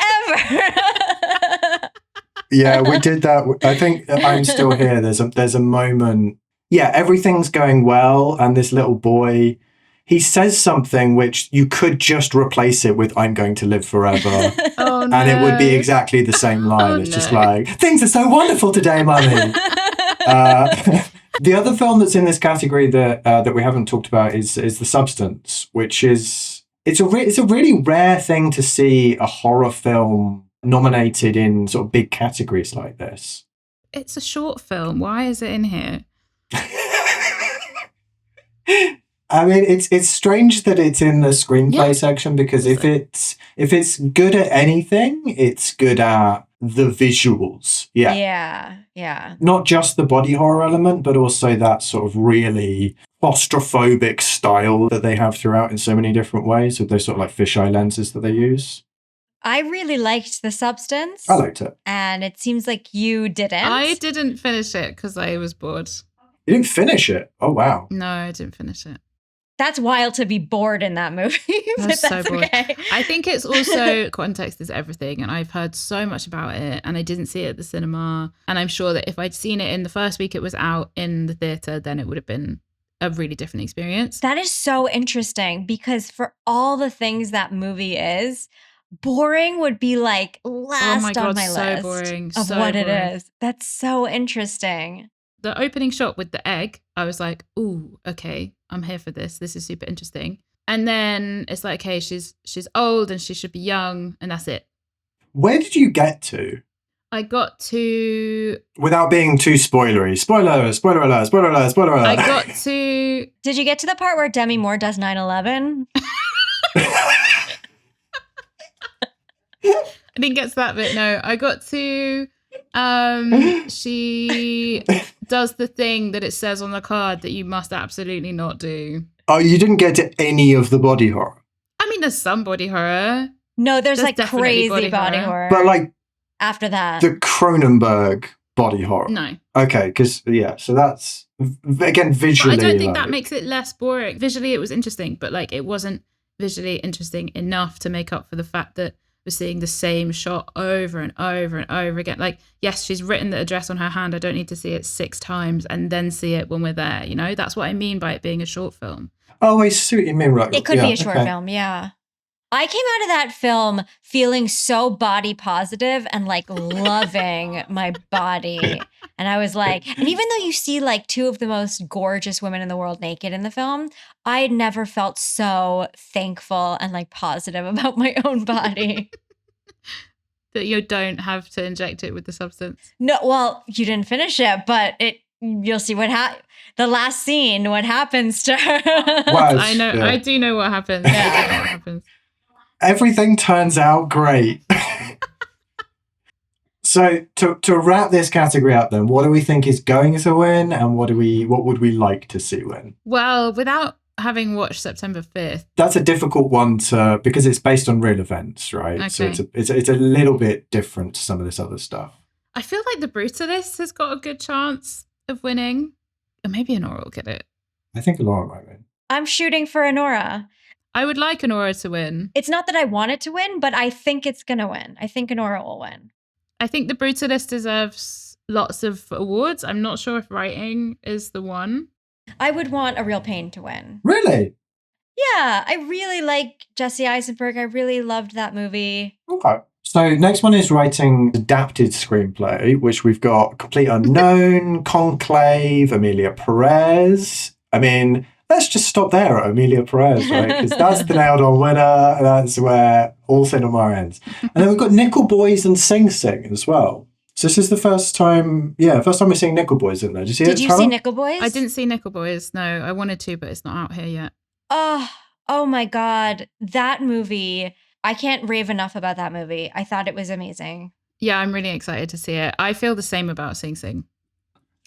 Yeah, we did that. I think I'm still here. There's a moment. Yeah, everything's going well, and this little boy, he says something which you could just replace it with "I'm going to live forever," Oh no. and it would be exactly the same line. Oh, It's just no. like, "Things are so wonderful today, Mummy." The other film that's in this category that we haven't talked about is The Substance, which is it's a really rare thing to see a horror film nominated in sort of big categories like this. It's a short film. Why is it in here? I mean, it's strange that it's in the screenplay Yeah. section, because if it's good at anything, it's good at the visuals. Yeah. Yeah. Not just the body horror element, but also that sort of really claustrophobic style that they have throughout in so many different ways, with those sort of like fisheye lenses that they use. I really liked The Substance. I liked it. And it seems like you didn't. I didn't finish it because I was bored. You didn't finish it? Oh, wow. No, I didn't finish it. That's wild to be bored in that movie. I but was so that's bored. okay. I think it's also context is everything, and I've heard so much about it, and I didn't see it at the cinema, and I'm sure that if I'd seen it in the first week it was out in the theater, then it would have been a really different experience. That is so interesting, because for all the things that movie is, boring would be like last on my so list boring, of so what boring. it is. That's so interesting. The opening shot with the egg, I was like, ooh, okay, I'm here for this. This is super interesting. And then it's like, okay, she's old and she should be young, and that's it. Where did you get to? I got to Without being too spoilery. Spoiler alert, spoiler alert, spoiler alert, spoiler alert. I got to Did you get to the part where Demi Moore does 9/11? I didn't get to that bit. No, I got to she does the thing that it says on the card that you must absolutely not do. Oh, you didn't get to any of the body horror. I mean, there's some body horror. No, there's like definitely crazy body horror. horror. But like after that. the Cronenberg body horror. No. Okay, because so that's again visually. But I don't think like, that makes it less boring. Visually, it was interesting, but like it wasn't visually interesting enough to make up for the fact that we're seeing the same shot over and over and over again. Like, yes, she's written the address on her hand. I don't need to see it 6 times and then see it when we're there. You know, that's what I mean by it being a short film. Oh, I see what you mean, right? It could be a short film, yeah. I came out of that film feeling so body positive and like loving my body. And I was like, and even though you see like 2 of the most gorgeous women in the world naked in the film, I had never felt so thankful and like positive about my own body. That you don't have to inject it with the substance. No, well, you didn't finish it, but you'll see the last scene, what happens to her. Wow. I know, Yeah. I do know what happens. Yeah. I do know what happens. Everything turns out great. So to wrap this category up, then, what do we think is going to win, and what would we like to see win? Well, without having watched September 5th, That's a difficult one because it's based on real events, right? So Okay. it's a little bit different to some of this other stuff. I feel like The Brutalist has got a good chance of winning. Or maybe Honora will get it. I think Laura might win. I'm shooting for Honora. I would like Honora to win. It's not that I want it to win, but I think it's going to win. I think Honora will win. I think The Brutalist deserves lots of awards. I'm not sure if writing is the one. I would want A Real Pain to win. Really? Yeah, I really like Jesse Eisenberg. I really loved that movie. Okay. So next one is writing adapted screenplay, which we've got Complete Unknown, Conclave, Emilia Perez. I mean, let's just stop there at Emilia Perez, right? Because that's the nailed-on winner. That's where all cinema ends. And then we've got Nickel Boys and Sing Sing as well. So this is the first time we're seeing Nickel Boys in there. Did you see it? Did you see Nickel Boys? I didn't see Nickel Boys. No, I wanted to, but it's not out here yet. Oh my God. That movie. I can't rave enough about that movie. I thought it was amazing. Yeah, I'm really excited to see it. I feel the same about Sing Sing.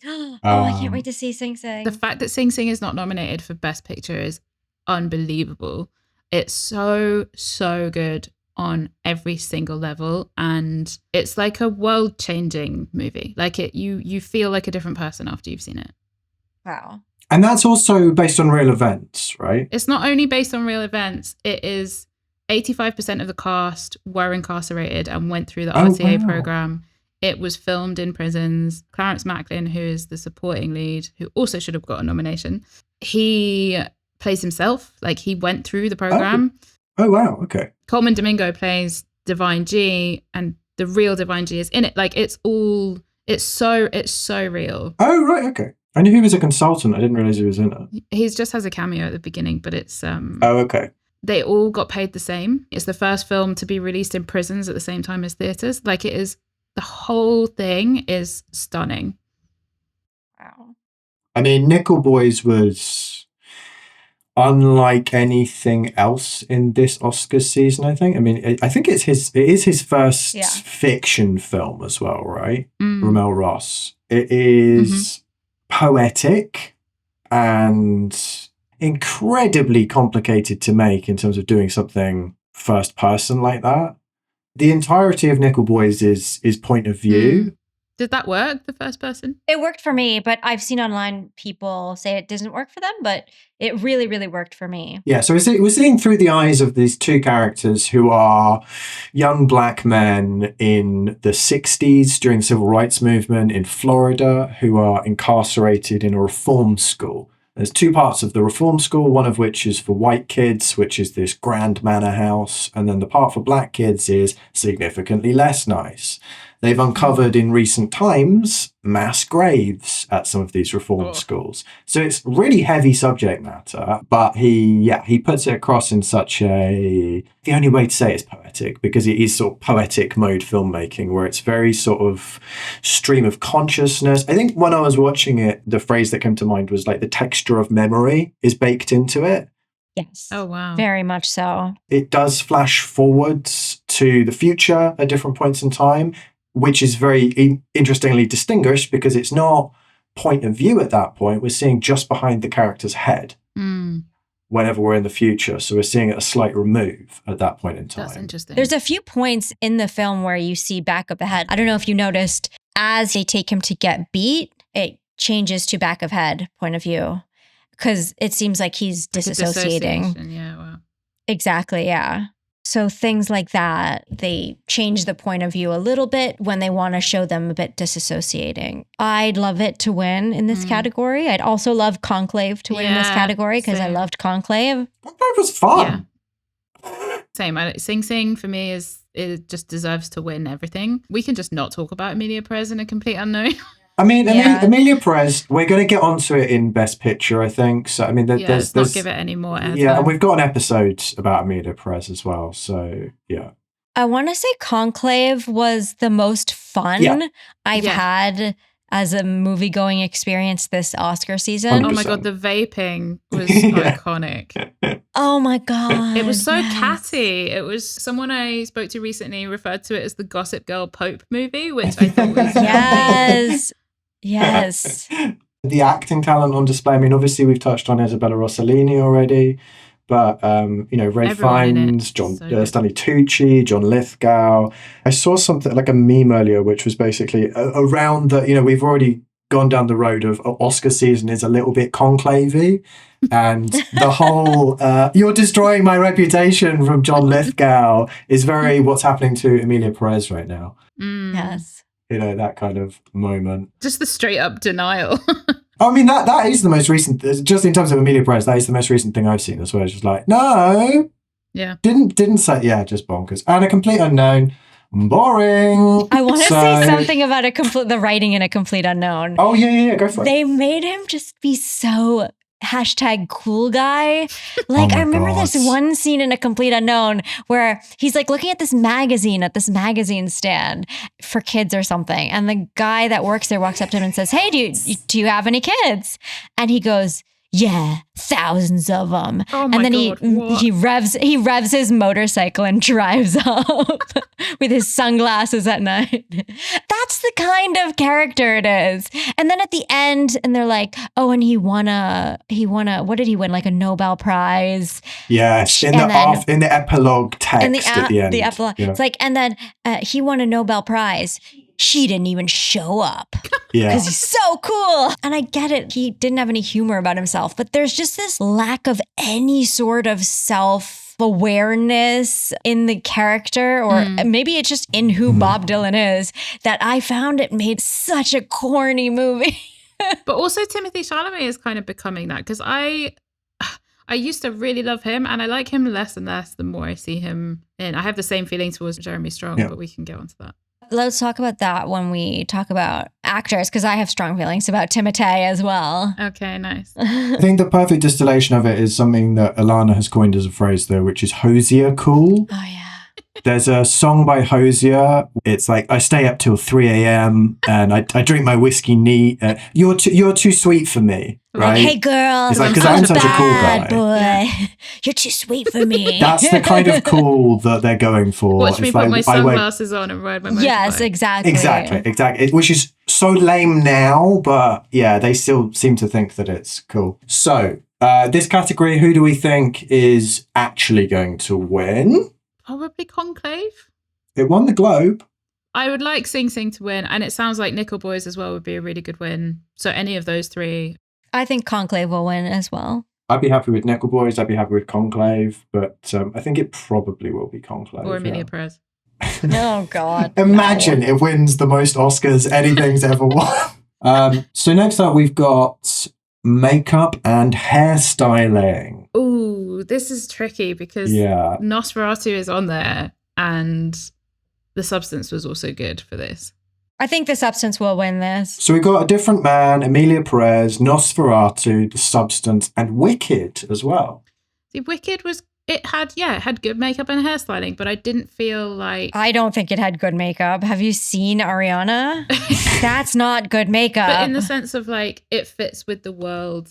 I can't wait to see Sing Sing. The fact that Sing Sing is not nominated for Best Picture is unbelievable. It's so good on every single level, and it's like a world-changing movie. Like you feel like a different person after you've seen it. Wow. And that's also based on real events, right? It's not only based on real events, it is 85% of the cast were incarcerated and went through the RTA program. It was filmed in prisons. Clarence Macklin, who is the supporting lead, who also should have got a nomination, he plays himself. Like, he went through the program. Oh wow, okay. Coleman Domingo plays Divine G, and the real Divine G is in it. Like, it's so real. Oh right, okay. I knew he was a consultant. I didn't realize he was in it. He just has a cameo at the beginning, but it's Oh okay. They all got paid the same. It's the first film to be released in prisons at the same time as theaters. Like, it is, the whole thing is stunning. Wow. I mean, Nickel Boys was unlike anything else in this Oscars season, I think. I mean, I think it is his first fiction film as well, right? Ramel Ross. It is poetic and incredibly complicated to make in terms of doing something first person like that. The entirety of Nickel Boys is point of view. Did that work, the first person? It worked for me, but I've seen online people say it doesn't work for them, but it really, really worked for me. Yeah, so we're seeing through the eyes of these two characters who are young black men in the 60s during the civil rights movement in Florida who are incarcerated in a reform school. There's two parts of the reform school, one of which is for white kids, which is this grand manor house, and then the part for black kids is significantly less nice. They've uncovered in recent times mass graves at some of these reform schools. So it's really heavy subject matter, but he puts it across in such the only way to say it's poetic, because it is sort of poetic mode filmmaking where it's very sort of stream of consciousness. I think when I was watching it, the phrase that came to mind was like the texture of memory is baked into it. Yes. Oh, wow. Very much so. It does flash forwards to the future at different points in time, which is very interestingly distinguished because it's not point of view at that point. We're seeing just behind the character's head whenever we're in the future. So we're seeing a slight remove at that point in time. That's interesting. There's a few points in the film where you see back of the head. I don't know if you noticed, as they take him to get beat, it changes to back of head point of view because it seems like he's disassociating. Yeah, wow. Exactly, yeah. So things like that, they change the point of view a little bit when they want to show them a bit disassociating. I'd love it to win in this category. I'd also love Conclave to win in this category because I loved Conclave. Conclave was fun. Yeah. Same. Sing Sing for me it just deserves to win everything. We can just not talk about Emilia Perez in A Complete Unknown. I mean, Emilia Perez, we're going to get onto it in Best Picture, I think. So, I mean, there's not give it any more airtime. Yeah, and we've got an episode about Emilia Perez as well. So, yeah. I want to say Conclave was the most fun I've had as a movie-going experience this Oscar season. 100%. Oh my God, the vaping was iconic. Oh my God. It was so catty. It was someone I spoke to recently referred to it as the Gossip Girl Pope movie, which I thought was Yes. The acting talent on display. I mean, obviously we've touched on Isabella Rossellini already, but Ray Fiennes, Stanley Tucci, John Lithgow. I saw something like a meme earlier, which was basically around that. We've already gone down the road of Oscar season is a little bit conclavey, and the whole "you're destroying my reputation" from John Lithgow is very what's happening to Emilia Perez right now. Yes. That kind of moment. Just the straight up denial. I mean, that is the most recent, just in terms of Emilia Perez, that is the most recent thing I've seen as well. It's just like, no. Yeah. Didn't say, just bonkers. And A Complete Unknown, boring. I want to say something about the writing in A Complete Unknown. Oh, yeah, go for it. They made him just be so #cool guy. Like, I remember this one scene in A Complete Unknown where he's like looking at this magazine stand for kids or something. And the guy that works there walks up to him and says, "Hey, do you have any kids?" And he goes, yeah, thousands of them. Oh my and then God, what? he revs his motorcycle and drives off with his sunglasses at night. That's the kind of character it is. And then at the end, and they're like, oh, and he won a what did he win? Like a Nobel Prize. Yes, in the epilogue text at the end. The epilogue. Yeah. It's like, and then he won a Nobel Prize. She didn't even show up because he's so cool. And I get it. He didn't have any humor about himself, but there's just this lack of any sort of self-awareness in the character, or maybe it's just in who Bob Dylan is, that I found it made such a corny movie. But also Timothée Chalamet is kind of becoming that, because I used to really love him, and I like him less and less the more I see him in. I have the same feeling towards Jeremy Strong, but we can get onto that. Let's talk about that when we talk about actors, because I have strong feelings about Timothée as well. Okay, nice. I think the perfect distillation of it is something that Ilana has coined as a phrase, though, which is Hosier cool. Oh, yeah. There's a song by Hosier. It's like, I stay up till 3 a.m. and I drink my whiskey neat. You're too sweet for me, right? Hey, girl. It's like, because I'm such a cool guy. Boy. Yeah. You're too sweet for me. That's the kind of cool that they're going for. Watch me It's put like, my sunglasses on and ride my motorbike. Yes, exactly. Exactly. Which is so lame now, but yeah, they still seem to think that it's cool. So, this category, who do we think is actually going to win? Probably Conclave. It won the Globe. I would like Sing Sing to win, and it sounds like Nickel Boys as well would be a really good win. So any of those three. I think Conclave will win as well. I'd be happy with Nickel Boys. I'd be happy with Conclave, but I think it probably will be Conclave. Or Emilia Perez. Oh, God. Imagine it wins the most Oscars anything's ever won. So next up, we've got makeup and hairstyling. Ooh, this is tricky because Nosferatu is on there, and The Substance was also good for this. I think The Substance will win this. So we got A Different Man, Emilia Perez, Nosferatu, The Substance, and Wicked as well. See, Wicked it had good makeup and hairstyling, but I didn't feel like... I don't think it had good makeup. Have you seen Ariana? That's not good makeup. But in the sense of like, it fits with the world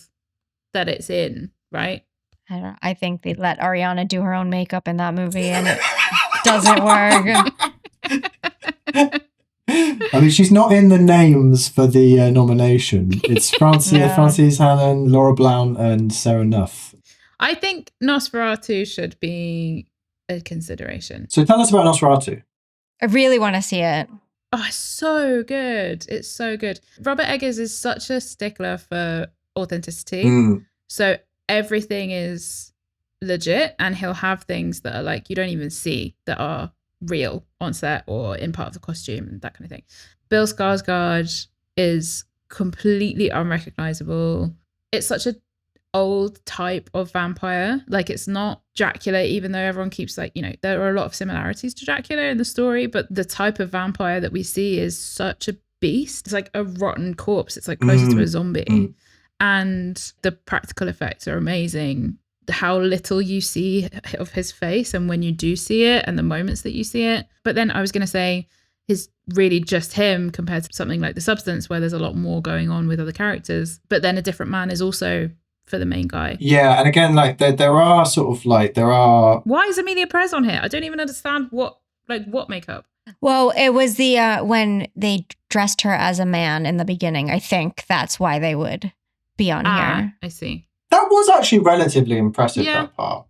that it's in, right? I don't know. I think they let Ariana do her own makeup in that movie, and it doesn't work. I mean, she's not in the names for the nomination. It's Frances Hannon, Laura Blount, and Sarah Nuff. I think Nosferatu should be a consideration. So tell us about Nosferatu. I really want to see it. Oh, it's so good. It's so good. Robert Eggers is such a stickler for authenticity. So everything is legit, and he'll have things that are like you don't even see that are real on set or in part of the costume and that kind of thing. Bill Skarsgård is completely unrecognizable. It's such a old type of vampire. Like, it's not Dracula, even though everyone keeps like, there are a lot of similarities to Dracula in the story, but the type of vampire that we see is such a beast. It's like a rotten corpse. It's like closer to a zombie. And the practical effects are amazing. How little you see of his face, and when you do see it, and the moments that you see it. But then I was going to say, is really just him compared to something like The Substance, where there's a lot more going on with other characters. But then A Different Man is also for the main guy. Yeah, and again, like there are sort of like Why is Emilia Perez on here? I don't even understand what makeup. Well, it was the when they dressed her as a man in the beginning. I think that's why they would be on here. I see. That was actually relatively impressive, that part.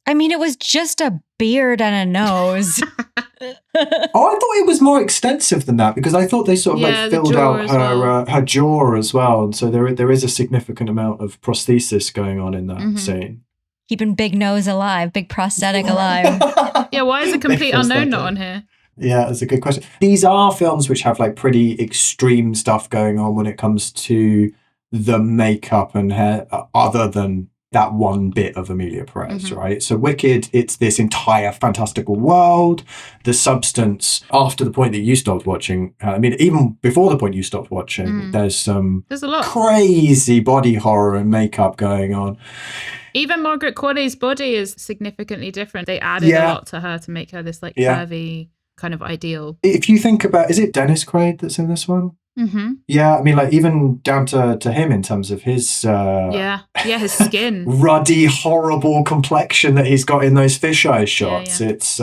I mean, it was just a beard and a nose. Oh, I thought it was more extensive than that, because I thought they sort of like filled out her jaw as well. And so there is a significant amount of prosthesis going on in that scene. Keeping Big Nose alive, Big Prosthetic alive. Yeah, why is a complete unknown not on here? Yeah, that's a good question. These are films which have like pretty extreme stuff going on when it comes to the makeup and hair, other than that one bit of Emilia Perez, right? So Wicked, it's this entire fantastical world. The Substance, after the point that you stopped watching, I mean, even before the point you stopped watching, there's a lot crazy body horror and makeup going on. Even Margaret Qualley's body is significantly different. They added a lot to her to make her this like curvy kind of ideal. If you think about, is it Dennis Quaid that's in this one? Mm-hmm. Yeah, I mean, like, even down to him in terms of his Yeah, his skin. ruddy, horrible complexion that he's got in those fisheye shots. Yeah. It's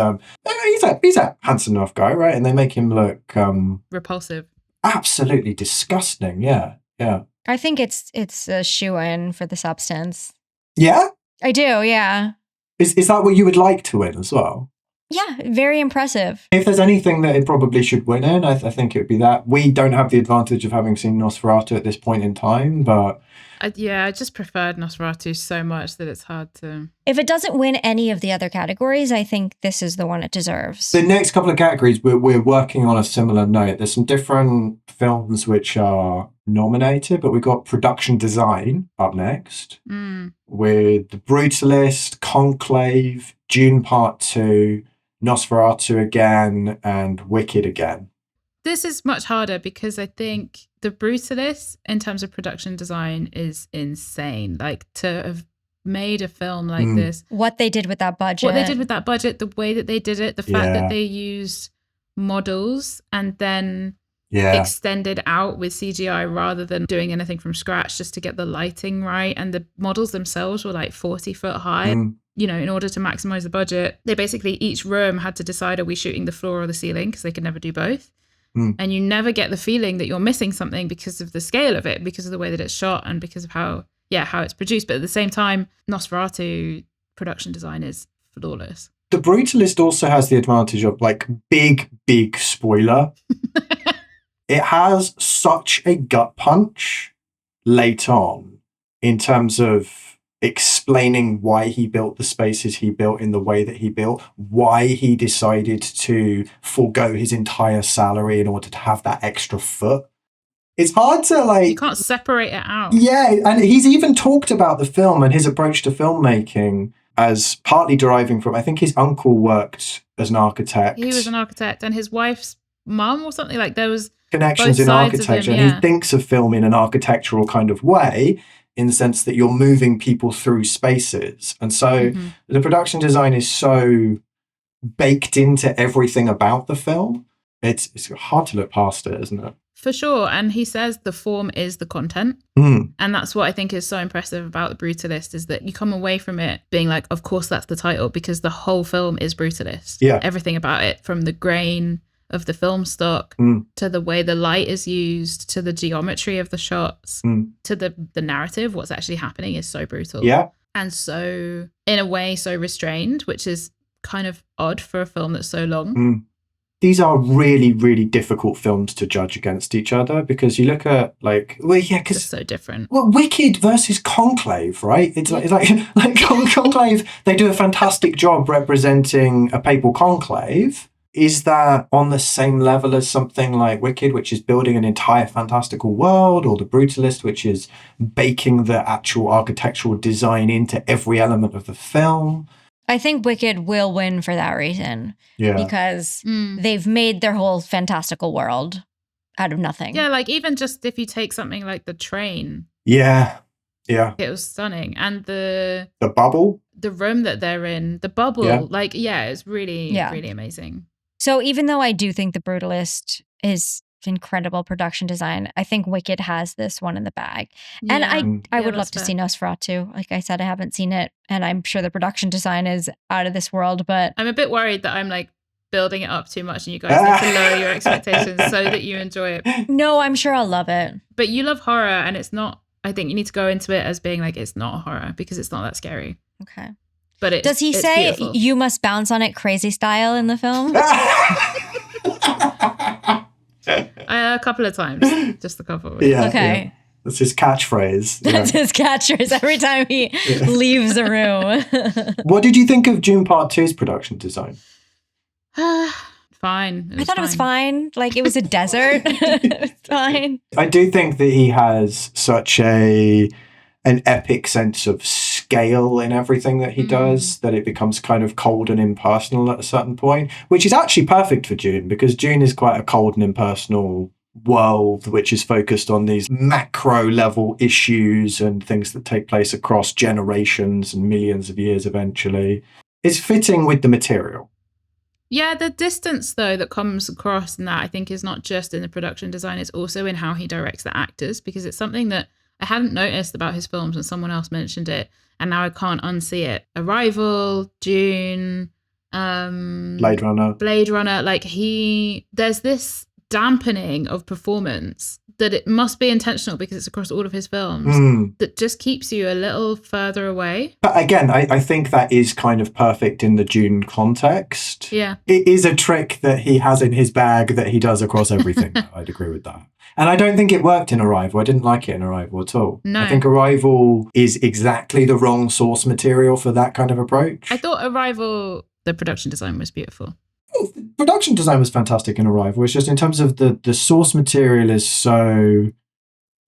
he's a handsome enough guy, right? And they make him look Repulsive. absolutely disgusting. Yeah. I think it's a shoe-in for the substance. Yeah? I do, yeah. Is that what you would like to win as well? Yeah, very impressive. If there's anything that it probably should win in, I think it would be that. We don't have the advantage of having seen Nosferatu at this point in time, but... I just preferred Nosferatu so much that it's hard to... If it doesn't win any of the other categories, I think this is the one it deserves. The next couple of categories, we're working on a similar note. There's some different films which are nominated, but we've got production design up next with The Brutalist, Conclave, Dune Part 2, Nosferatu again, and Wicked again. This is much harder because I think The Brutalist, in terms of production design, is insane. Like, to have made a film like this. What they did with that budget. The way that they did it, the fact that they used models and then extended out with CGI rather than doing anything from scratch just to get the lighting right. And the models themselves were like 40 foot high. You know, in order to maximize the budget, they basically, each room had to decide, are we shooting the floor or the ceiling? Because they could never do both. And you never get the feeling that you're missing something because of the scale of it, because of the way that it's shot and because of how it's produced. But at the same time, Nosferatu production design is flawless. The Brutalist also has the advantage of, like, big spoiler. It has such a gut punch late on in terms of explaining why he built the spaces he built in the way that he built, why he decided to forego his entire salary in order to have that extra foot. It's hard to, like... You can't separate it out. Yeah, and he's even talked about the film and his approach to filmmaking as partly deriving from, I think his uncle worked as an architect. He was an architect, and his wife's mum or something, like there was connections in architecture. And he thinks of film in an architectural kind of way, in the sense that you're moving people through spaces. And so the production design is so baked into everything about the film. It's hard to look past it, isn't it? For sure. And he says the form is the content. And that's what I think is so impressive about The Brutalist, is that you come away from it being like, of course, that's the title, because the whole film is Brutalist. Yeah. Everything about it, from the grain of the film stock to the way the light is used, to the geometry of the shots, to the narrative, what's actually happening is so brutal. Yeah. And so, in a way, so restrained, which is kind of odd for a film that's so long. These are really, really difficult films to judge against each other, because you look at, like, because it's so different. Well, Wicked versus Conclave, right? It's like Conclave. They do a fantastic job representing a papal conclave. Is that on the same level as something like Wicked, which is building an entire fantastical world, or The Brutalist, which is baking the actual architectural design into every element of the film? I think Wicked will win for that reason. Yeah. Because they've made their whole fantastical world out of nothing. Yeah, like even just if you take something like The Train. Yeah. It was stunning. And the bubble? The room that they're in, the bubble, it's really, really amazing. So even though I do think The Brutalist is incredible production design, I think Wicked has this one in the bag. And I would love to see Nosferatu. Like I said, I haven't seen it, and I'm sure the production design is out of this world, but I'm a bit worried that I'm like building it up too much and you guys need to lower your expectations so that you enjoy it. No, I'm sure I'll love it. But you love horror, and it's not, I think you need to go into it as being like, it's not horror, because it's not that scary. Okay. But does he say beautiful. You must bounce on it crazy style in the film? A couple of times, just a couple. Yeah. Okay. Yeah. That's his catchprise. That's his catchphrase every time he leaves a room. What did you think of Dune Part 2's production design? Fine. I thought it was fine. Like, it was a desert. It was fine. I do think that he has such an epic sense of scale in everything that he does, that it becomes kind of cold and impersonal at a certain point, which is actually perfect for Dune, because Dune is quite a cold and impersonal world which is focused on these macro level issues and things that take place across generations and millions of years eventually. It's fitting with the material. Yeah, the distance though that comes across in that I think is not just in the production design, it's also in how he directs the actors, because it's something that I hadn't noticed about his films and someone else mentioned it and now I can't unsee it. Arrival, Dune, Blade Runner. Like there's this dampening of performance that it must be intentional because it's across all of his films that just keeps you a little further away. But again, I think that is kind of perfect in the Dune context. Yeah. It is a trick that he has in his bag that he does across everything. I'd agree with that. And I don't think it worked in Arrival. I didn't like it in Arrival at all. No. I think Arrival is exactly the wrong source material for that kind of approach. I thought Arrival, the production design was beautiful. The production design was fantastic in Arrival. It's just in terms of the source material is so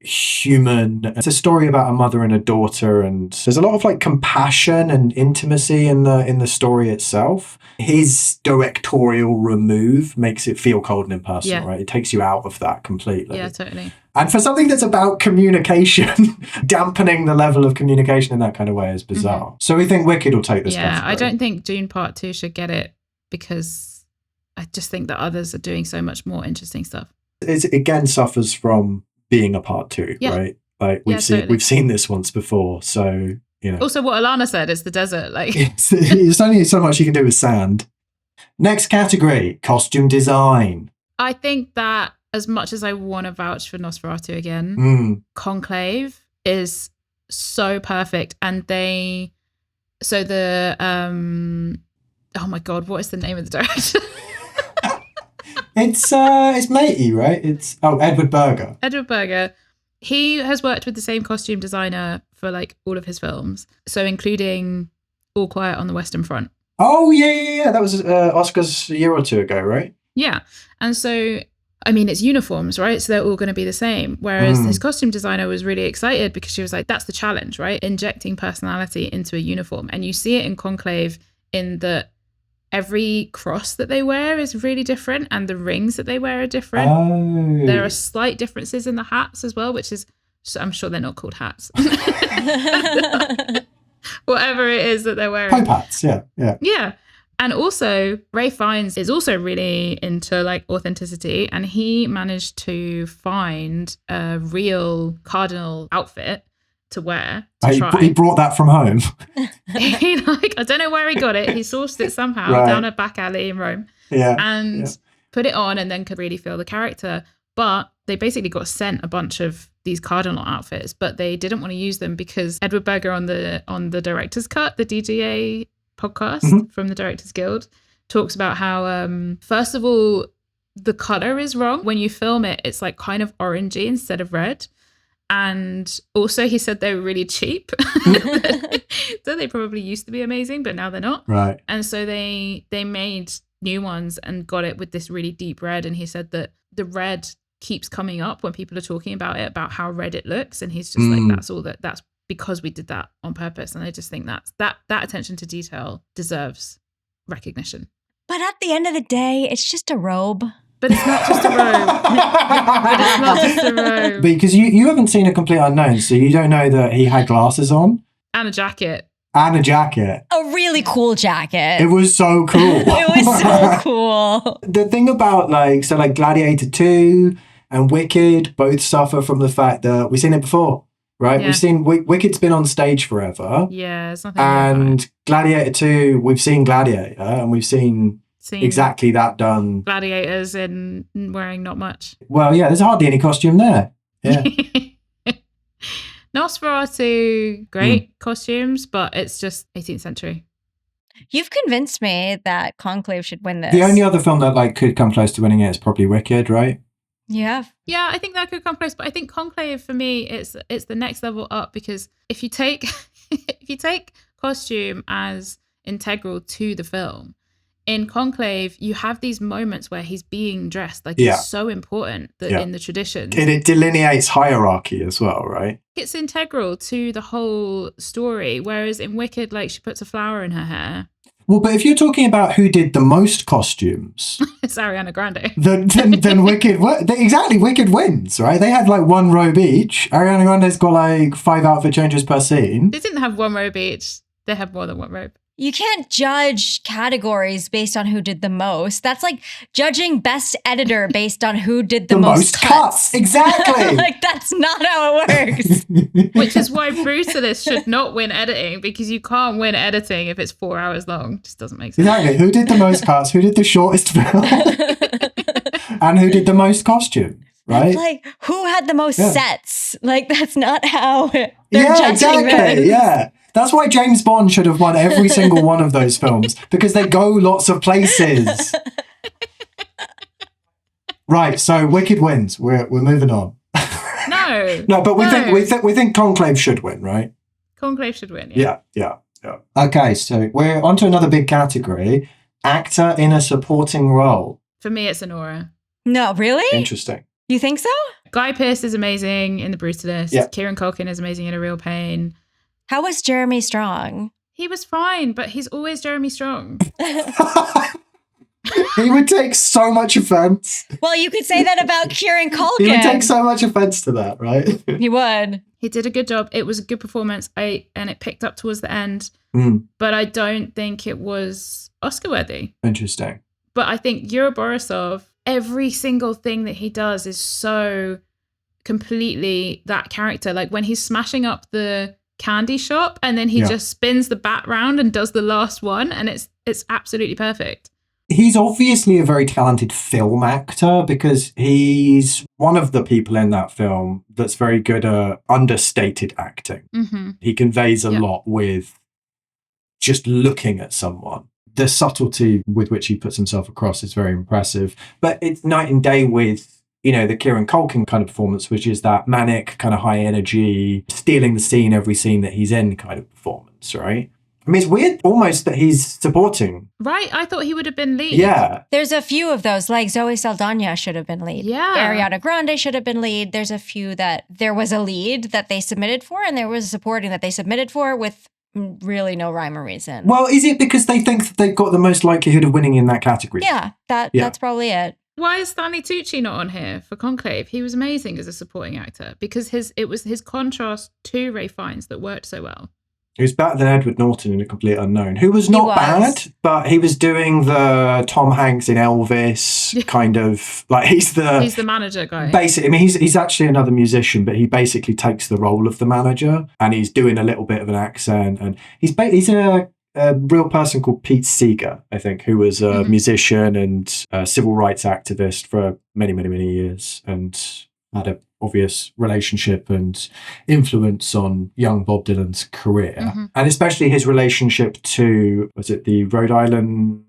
human. It's a story about a mother and a daughter, and there's a lot of like compassion and intimacy in the story itself. His directorial remove makes it feel cold and impersonal, right? It takes you out of that completely. Yeah, totally. And for something that's about communication, dampening the level of communication in that kind of way is bizarre. So we think Wicked will take this category. I don't think Dune Part 2 should get it because I just think that others are doing so much more interesting stuff. It again suffers from being a part 2, right? Like we've seen this once before, so you know. Also, what Ilana said, it's the desert. Like it's only so much you can do with sand. Next category: costume design. I think that as much as I want to vouch for Nosferatu again, Conclave is so perfect, and oh my god, what is the name of the director? It's matey, right? It's Edward Berger. Edward Berger. He has worked with the same costume designer for like all of his films, so including All Quiet on the Western Front. Oh yeah. That was Oscars a year or two ago, right? Yeah, and so I mean, it's uniforms, right? So they're all going to be the same. Whereas his costume designer was really excited because she was like, "That's the challenge, right? Injecting personality into a uniform." And you see it in Conclave in that every cross that they wear is really different and the rings that they wear are different. Oh. There are slight differences in the hats as well, which is, I'm sure they're not called hats. Whatever it is that they're wearing. Pipe hats, yeah. Yeah. And also, Ray Fiennes is also really into like authenticity, and he managed to find a real cardinal outfit to wear to try. He brought that from home. I don't know where he got it. He sourced it somehow down a back alley in Rome. Yeah. And put it on and then could really feel the character. But they basically got sent a bunch of these cardinal outfits, but they didn't want to use them because Edward Berger on the director's cut, the DGA podcast from the Directors Guild, talks about how first of all, the color is wrong. When you film it, it's like kind of orangey instead of red. And also he said they were really cheap. So they probably used to be amazing, but now they're not. Right. And so they made new ones and got it with this really deep red. And he said that the red keeps coming up when people are talking about it, about how red it looks. And he's just like, that's because we did that on purpose. And I just think that attention to detail deserves recognition. But at the end of the day, it's just a robe. But it's not just a robe. But it's not just a robe. Because you haven't seen A Complete Unknown, so you don't know that he had glasses on. And a jacket. And a jacket. A really cool jacket. It was so cool. It was so cool. The thing about like Gladiator 2 and Wicked both suffer from the fact that we've seen it before, right? Yeah. We've seen Wicked's been on stage forever. Yeah, it's nothing. And Gladiator 2, we've seen Gladiator and we've seen exactly that done. Gladiators in wearing not much. Well, yeah, there's hardly any costume there. Yeah. Nosferatu, great costumes, but it's just 18th century. You've convinced me that Conclave should win this. The only other film that like could come close to winning it is probably Wicked, right? Yeah. Yeah, I think that could come close, but I think Conclave for me it's the next level up, because if you take costume as integral to the film, in Conclave, you have these moments where he's being dressed. Like, it's so important that in the tradition. And it delineates hierarchy as well, right? It's integral to the whole story. Whereas in Wicked, like, she puts a flower in her hair. Well, but if you're talking about who did the most costumes... It's Ariana Grande. then Wicked... Exactly, Wicked wins, right? They had like one robe each. Ariana Grande's got like 5 outfit changes per scene. They didn't have one robe each. They had more than one robe. You can't judge categories based on who did the most. That's like judging best editor based on who did the most cuts. Exactly. Like, that's not how it works. Which is why Brutalist should not win editing, because you can't win editing if it's 4 hours long. It just doesn't make sense. Exactly. Who did the most cuts? Who did the shortest film? And who did the most costume? Right? It's like, who had the most sets? Like, that's not how they're judging exactly. this. Yeah. That's why James Bond should have won every single one of those films, because they go lots of places. Right, so Wicked wins. We're moving on. No, but we think Conclave should win, right? Conclave should win. Yeah. Okay, so we're on to another big category: actor in a supporting role. For me, it's Honora. No, really? Interesting. You think so? Guy Pearce is amazing in The Brutalist. Yeah. Kieran Culkin is amazing in A Real Pain. How was Jeremy Strong? He was fine, but he's always Jeremy Strong. He would take so much offense. Well, you could say that about Kieran Culkin. He would take so much offense to that, right? He would. He did a good job. It was a good performance. And it picked up towards the end. But I don't think it was Oscar worthy. Interesting. But I think Yuri Borisov, every single thing that he does is so completely that character. Like when he's smashing up the candy shop and then he just spins the bat round and does the last one, and it's absolutely perfect. He's obviously a very talented film actor, because he's one of the people in that film that's very good at understated acting. Mm-hmm. He conveys a lot with just looking at someone. The subtlety with which he puts himself across is very impressive. But it's night and day with, the Kieran Culkin kind of performance, which is that manic, kind of high energy, stealing the scene, every scene that he's in kind of performance, right? I mean, it's weird almost that he's supporting. Right? I thought he would have been lead. Yeah. There's a few of those, like Zoe Saldana should have been lead. Yeah. Ariana Grande should have been lead. There's a few that there was a lead that they submitted for, and there was a supporting that they submitted for with really no rhyme or reason. Well, is it because they think that they've got the most likelihood of winning in that category? Yeah, that's probably it. Why is Stanley Tucci not on here for Conclave? He was amazing as a supporting actor, because it was his contrast to Ralph Fiennes that worked so well. He was better than Edward Norton in A Complete Unknown, who was not bad, but he was doing the Tom Hanks in Elvis kind of, like he's the manager guy. Basically, I mean, he's actually another musician, but he basically takes the role of the manager, and he's doing a little bit of an accent, and he's a real person called Pete Seeger, I think, who was a musician and a civil rights activist for many, many, many years, and had an obvious relationship and influence on young Bob Dylan's career, and especially his relationship to, was it the Rhode Island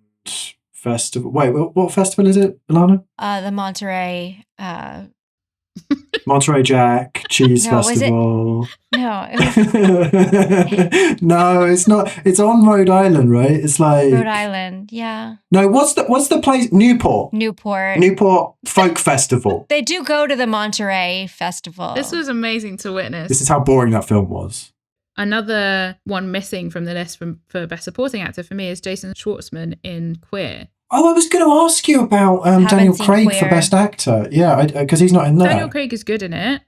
Festival? Wait, what festival is it, Ilana? The Monterey. Monterey Jack Cheese Festival. No, no, it's not. It's on Rhode Island, right? It's like Rhode Island. Yeah. No, what's the place? Newport Folk Festival. They do go to the Monterey Festival. This was amazing to witness. This is how boring that film was. Another one missing from the list for Best Supporting Actor for me is Jason Schwartzman in Queer. Oh, I was going to ask you about Daniel Craig for Best Actor. Yeah, because he's not in there. Daniel Craig is good in it.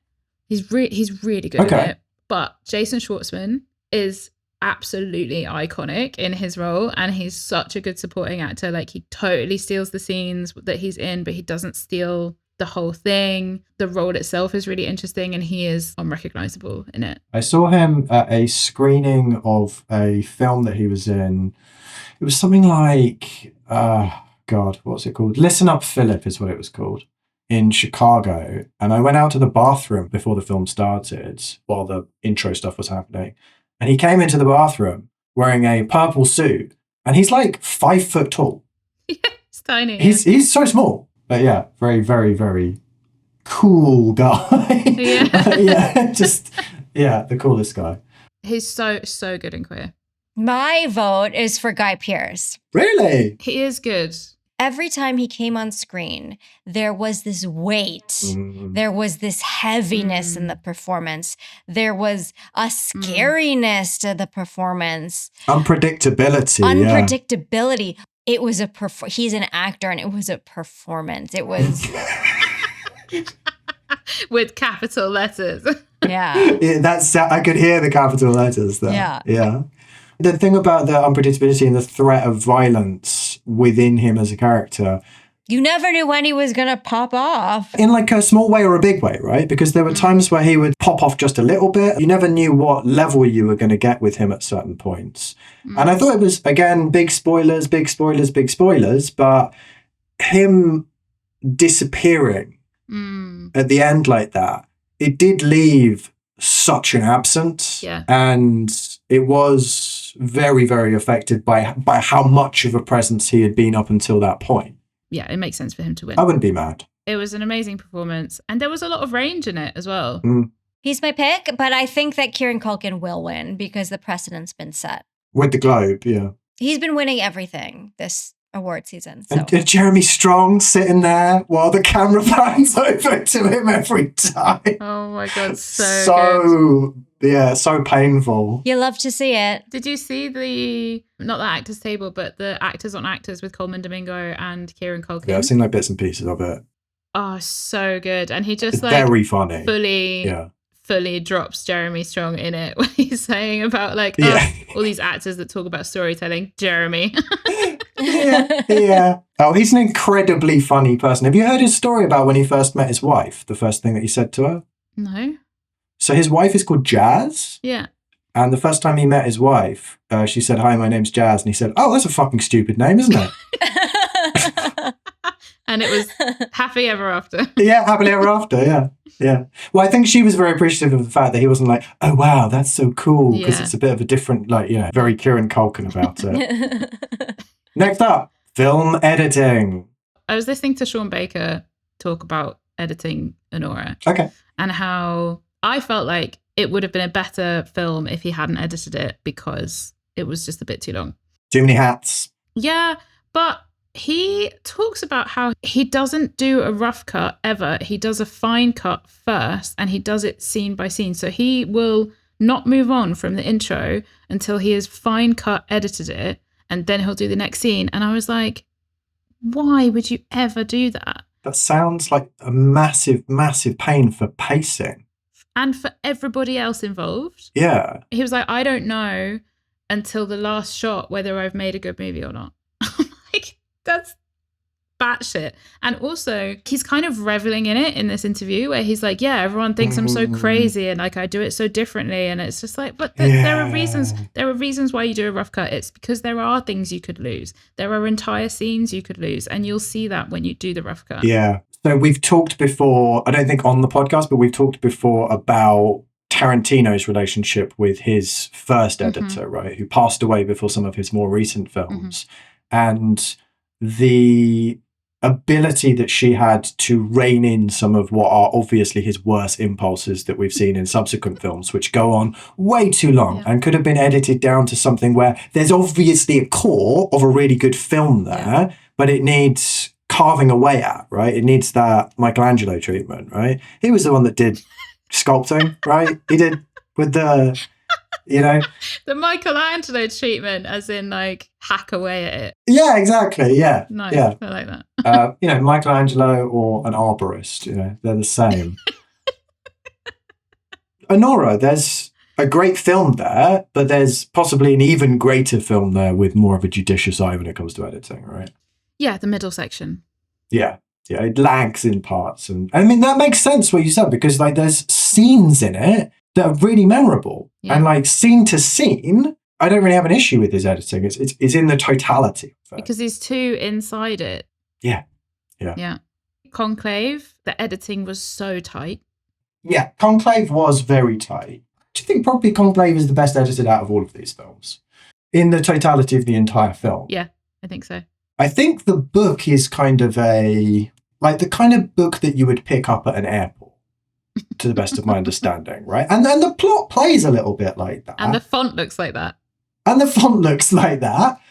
He's really good at it. But Jason Schwartzman is absolutely iconic in his role, and he's such a good supporting actor. Like, he totally steals the scenes that he's in, but he doesn't steal the whole thing. The role itself is really interesting, and he is unrecognizable in it. I saw him at a screening of a film that he was in. It was something like, what's it called? Listen Up, Philip is what it was called, in Chicago. And I went out to the bathroom before the film started, while the intro stuff was happening. And he came into the bathroom wearing a purple suit, and he's like 5 foot tall. Yeah, it's tiny. He's so small. But yeah, very, very, very cool guy. Yeah. The coolest guy. He's so good in Queer. My vote is for Guy Pearce. Really? He is good. Every time he came on screen, there was this weight. There was this heaviness in the performance. There was a scariness to the performance. Unpredictability. Yeah. It was he's an actor, and it was a performance. It was with capital letters. Yeah. I could hear the capital letters there. Yeah. The thing about the unpredictability and the threat of violence within him as a character, You never knew when he was going to pop off. in like a small way or a big way, right? Because there were times where he would pop off just a little bit. You never knew what level you were going to get with him at certain points. And I thought it was, again, big spoilers, but him disappearing at the end like that, it did leave such an absence. Yeah. And it was very, very affected by how much of a presence he had been up until that point. Yeah, it makes sense for him to win. I wouldn't be mad. It was an amazing performance. And there was a lot of range in it as well. He's my pick, but I think that Kieran Culkin will win because the precedent's been set. With the Globe, yeah. He's been winning everything this award season. So. And Jeremy Strong sitting there while the camera pans over to him every time. Oh my God, so good. Yeah, so painful. You love to see it. Did you see not the actors table, but the actors on actors with Coleman Domingo and Kieran Culkin? Yeah, I've seen like bits and pieces of it. Oh, so good. And he just It's very funny. fully drops Jeremy Strong in it when he's saying about like all these actors that talk about storytelling. Jeremy. yeah. Oh, he's an incredibly funny person. Have you heard his story about when he first met his wife? The first thing that he said to her? No. So his wife is called Jazz. Yeah. And the first time he met his wife, she said, "Hi, my name's Jazz." And he said, "Oh, that's a fucking stupid name, isn't it?" And it was happy ever after. Yeah, happily ever after, yeah. Well, I think she was very appreciative of the fact that he wasn't like, "Oh, wow, that's so cool," because it's a bit of a different, like, very Kieran Culkin about it. Next up, film editing. I was listening to Sean Baker talk about editing Anora. Okay. And how I felt like it would have been a better film if he hadn't edited it because it was just a bit too long. Too many hats. Yeah, but he talks about how he doesn't do a rough cut ever. He does a fine cut first and he does it scene by scene. So he will not move on from the intro until he has fine cut edited it and then he'll do the next scene. And I was like, why would you ever do that? That sounds like a massive, massive pain for pacing. And for everybody else involved. Yeah. He was like, I don't know until the last shot whether I've made a good movie or not. Like, that's batshit. And also, he's kind of reveling in it in this interview where he's like, yeah, everyone thinks I'm so crazy and like I do it so differently. And it's just like, but there are reasons why you do a rough cut. It's because there are things you could lose. There are entire scenes you could lose. And you'll see that when you do the rough cut. Yeah. So we've talked before, I don't think on the podcast, but we've talked before about Tarantino's relationship with his first editor, right, who passed away before some of his more recent films. And the ability that she had to rein in some of what are obviously his worst impulses that we've seen in subsequent films, which go on way too long and could have been edited down to something where there's obviously a core of a really good film there, but it needs carving away at, right? It needs that Michelangelo treatment, right? He was the one that did sculpting, right? He did with the, the Michelangelo treatment, as in like hack away at it. Yeah, exactly. Yeah. Nice. Yeah. I like that. Michelangelo or an arborist, they're the same. Anora, there's a great film there, but there's possibly an even greater film there with more of a judicious eye when it comes to editing, right? Yeah, the middle section. Yeah, it lags in parts. And I mean, that makes sense what you said, because like there's scenes in it that are really memorable. Yeah. And like scene to scene, I don't really have an issue with his editing. It's in the totality. Because he's too inside it. Yeah. Conclave, the editing was so tight. Yeah, Conclave was very tight. Do you think probably Conclave is the best edited out of all of these films? In the totality of the entire film? Yeah, I think so. I think the book is kind of the kind of book that you would pick up at an airport, to the best of my understanding, right? And then the plot plays a little bit like that. And the font looks like that.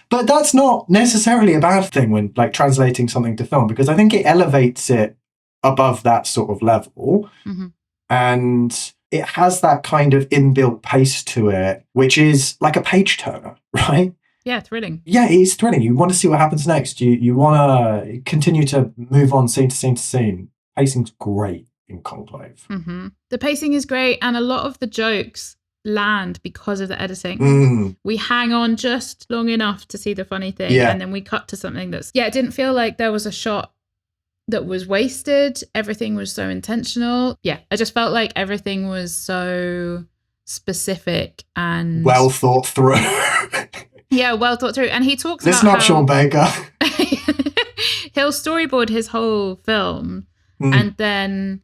But that's not necessarily a bad thing when like translating something to film, because I think it elevates it above that sort of level. And it has that kind of inbuilt pace to it, which is like a page turner, right? Yeah, thrilling. Yeah, it is thrilling. You want to see what happens next. You want to continue to move on scene to scene to scene. Pacing's great in Conclave. The pacing is great, and a lot of the jokes land because of the editing. Mm. We hang on just long enough to see the funny thing, Yeah. and then we cut to something that's it didn't feel like there was a shot that was wasted. Everything was so intentional. Yeah, I just felt like everything was so specific and Well thought through. yeah, well thought through. And he talks Listen about up, Sean Baker. he'll storyboard his whole film and then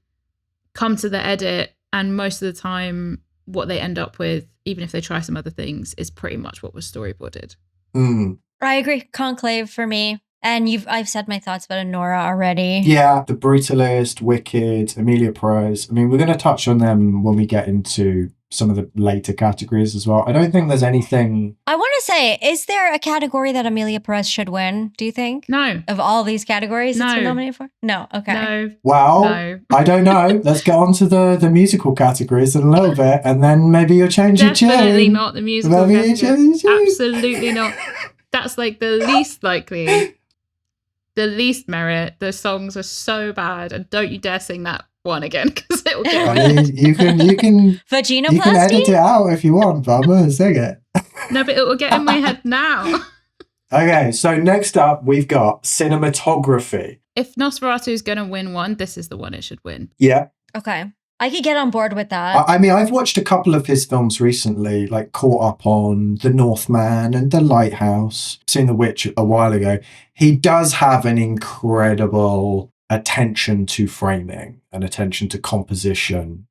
come to the edit, and most of the time what they end up with, even if they try some other things, is pretty much what was storyboarded. I agree. Conclave for me. And I've said my thoughts about Nora already. Yeah, The Brutalist, Wicked, Emilia Perez. I mean, we're going to touch on them when we get into some of the later categories as well. I don't think there's anything... I want to say, is there a category that Emilia Perez should win, do you think? No. Of all these categories it's been No. nominated for? No, okay. No. Well, No. I don't know. Let's get on to the musical categories in a little bit, and then maybe you'll change your tune. Definitely not the musical Maybe you category. change your tune. Absolutely not. That's like the least likely, the least merit. The songs are so bad, and don't you dare sing that one again, because it will get I mean, you can edit it out if you want, but I'm going to sing it. No, but it will get in my head now. Okay, so next up we've got cinematography. If Nosferatu is going to win one, this is the one it should win. Yeah. Okay. I could get on board with that. I mean, I've watched a couple of his films recently, like caught up on The Northman and The Lighthouse, seen The Witch a while ago. He does have an incredible attention to framing and attention to composition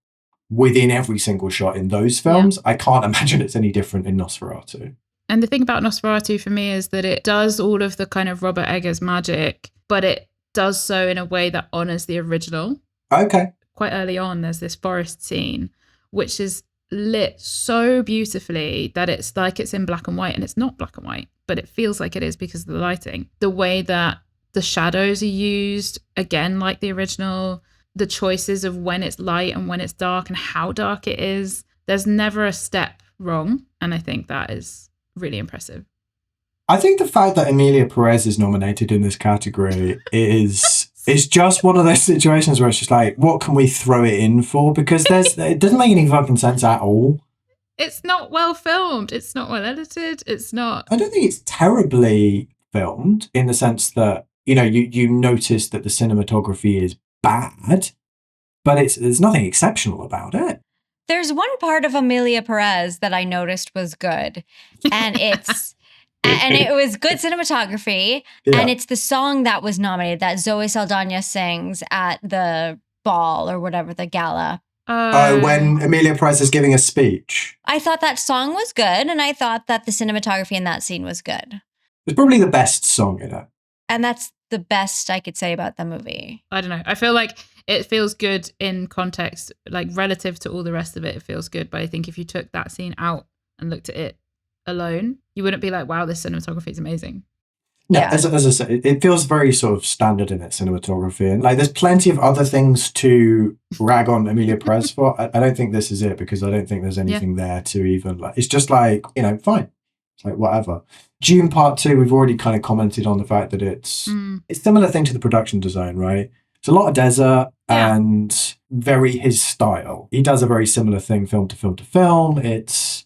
within every single shot in those films. Yeah. I can't imagine it's any different in Nosferatu. And the thing about Nosferatu for me is that it does all of the kind of Robert Eggers magic, but it does so in a way that honors the original. Okay. Quite early on, there's this forest scene, which is lit so beautifully that it's like it's in black and white, and it's not black and white, but it feels like it is because of the lighting. The way that the shadows are used, again, like the original, the choices of when it's light and when it's dark and how dark it is. There's never a step wrong, and I think that is really impressive. I think the fact that Emilia Perez is nominated in this category is just one of those situations where it's just like, what can we throw it in for? Because it doesn't make any fucking sense at all. It's not well filmed. It's not well edited. It's not... I don't think it's terribly filmed in the sense that, you know, you notice that the cinematography is bad, but there's nothing exceptional about it. There's one part of Emilia Perez that I noticed was good, and it's... and it was good cinematography, and it's the song that was nominated that Zoe Saldana sings at the ball or whatever, the gala. When Emilia Perez is giving a speech. I thought that song was good, and I thought that the cinematography in that scene was good. It's probably the best song in it. And that's the best I could say about the movie. I don't know. I feel like it feels good in context, like relative to all the rest of it, it feels good. But I think if you took that scene out and looked at it alone, you wouldn't be like, wow, this cinematography is amazing. No, as I said, it feels very sort of standard in its cinematography. And like, there's plenty of other things to rag on Emilia Perez for. I don't think this is it, because I don't think there's anything there to even like, it's just like, you know, fine. It's like, whatever. Dune Part 2, we've already kind of commented on the fact that it's a similar thing to the production design, right? It's a lot of desert and very his style. He does a very similar thing, film to film to film. It's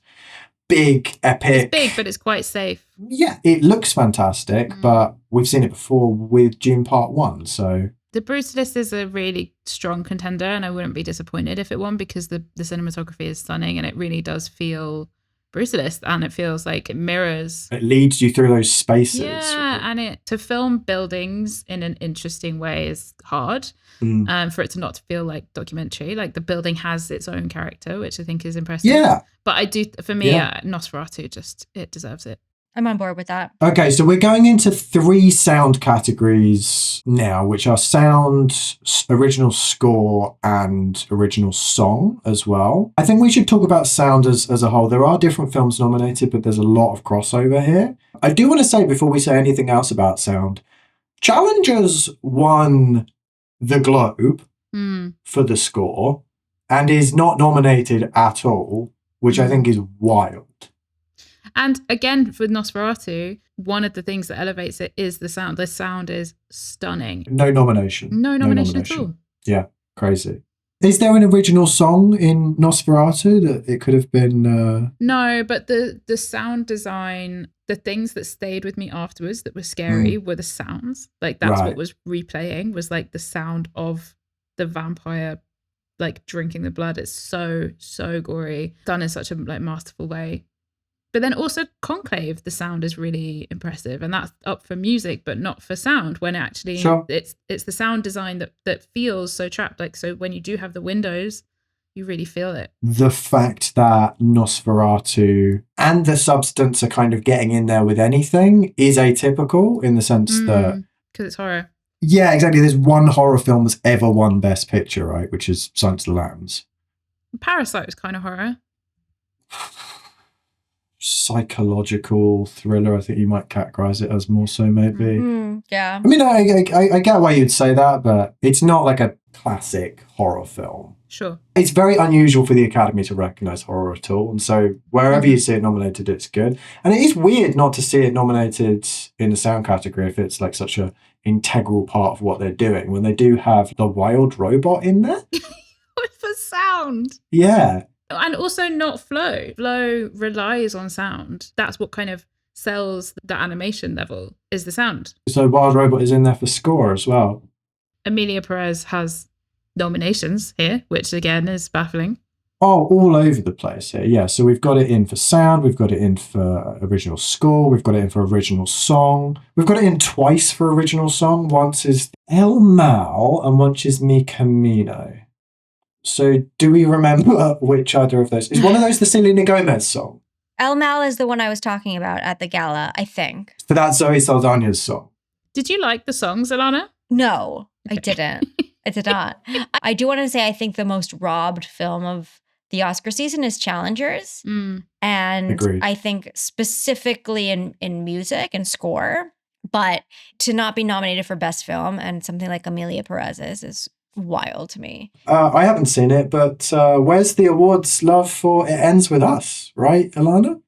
big, epic. It's big, but it's quite safe. Yeah, it looks fantastic, but we've seen it before with Dune Part 1, so... The Brutalist is a really strong contender, and I wouldn't be disappointed if it won, because the cinematography is stunning, and it really does feel Brutalist, and it feels like it mirrors... It leads you through those spaces. Yeah, and to film buildings in an interesting way is hard. For it to not feel like documentary, like the building has its own character, which I think is impressive. Yeah, but I do, for me, Nosferatu it deserves it. I'm on board with that. Okay, so we're going into 3 sound categories now, which are sound, original score, and original song as well. I think we should talk about sound as a whole. There are different films nominated, but there's a lot of crossover here. I do want to say, before we say anything else about sound, Challengers won the Globe for the score and is not nominated at all, which I think is wild. And again, for Nosferatu, one of the things that elevates it is the sound. The sound is stunning. No nomination. No nomination at all. Yeah, crazy. Is there an original song in Nosferatu that it could have been? No, but the sound design, the things that stayed with me afterwards that were scary were the sounds. Like that's what was replaying, was like the sound of the vampire like drinking the blood. It's so gory, done in such a like masterful way. But then also Conclave, the sound is really impressive, and that's up for music but not for sound, when actually it's the sound design that feels so trapped. Like, so when you do have the windows, you really feel it. The fact that Nosferatu and the substance are kind of getting in there with anything is atypical, in the sense that... Because it's horror. Yeah, exactly. There's one horror film that's ever won Best Picture, right? Which is Silence of the Lambs. Parasite was kind of horror. Psychological thriller, I think you might categorize it as, more so, maybe. Yeah. I mean, I get why you'd say that, but it's not like a classic horror film. Sure. It's very unusual for the Academy to recognise horror at all, and so wherever you see it nominated, it's good. And it is weird not to see it nominated in the sound category if it's like such a integral part of what they're doing, when they do have the wild robot in there. For sound. Yeah. And also not Flow. Flow relies on sound. That's what kind of sells the animation level, is the sound. So Wild Robot is in there for score as well. Emilia Perez has nominations here, which again is baffling. Oh, all over the place here. Yeah, so we've got it in for sound, we've got it in for original score, we've got it in for original song. We've got it in twice for original song. Once is El Mal and once is Mi Camino. So do we remember which either of those? Is one of those the Selena Gomez song? El Mal is the one I was talking about at the gala, I think. So that's Zoe Saldana's song. Did you like the songs, Ilana? No, I didn't. I did not. I do want to say I think the most robbed film of the Oscar season is Challengers. And Agreed. I think specifically in music and score, but to not be nominated for Best Film and something like Emilia Perez is wild to me. I haven't seen it, but where's the awards love for It Ends With Us, right, Ilana?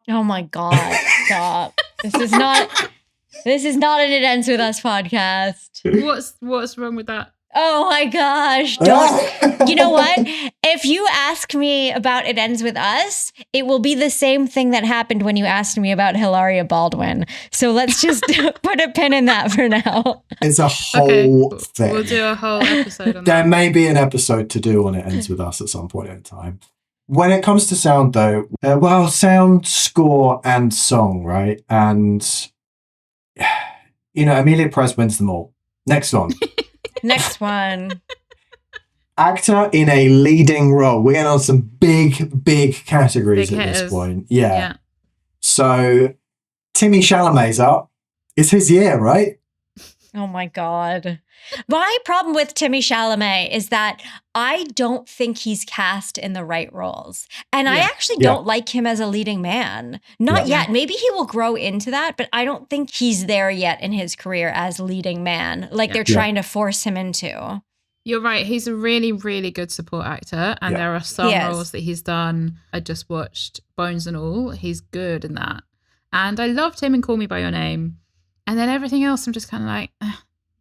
Oh my God, stop. This is not an It Ends With Us podcast. What's wrong with that? Oh my gosh. Don't. You know what? If you ask me about It Ends With Us, it will be the same thing that happened when you asked me about Hilaria Baldwin. So let's just put a pin in that for now. It's a whole thing. We'll do a whole episode on There that. may be an episode to do on It Ends With Us at some point in time. When it comes to sound, though, sound, score, and song, right? And, Emilia Perez wins them all. Next one. Next one. Actor in a leading role. We're getting on some big categories Big at hitters. this point. Yeah. So, Timmy Chalamet's up. It's his year, right? Oh my God. My problem with Timmy Chalamet is that I don't think he's cast in the right roles. And I actually don't like him as a leading man. Not yet. Maybe he will grow into that, but I don't think he's there yet in his career as leading man, like they're trying to force him into. You're right. He's a really, really good support actor. And there are some roles that he's done. I just watched Bones and All. He's good in that. And I loved him in Call Me By Your Name. And then everything else, I'm just kind of like...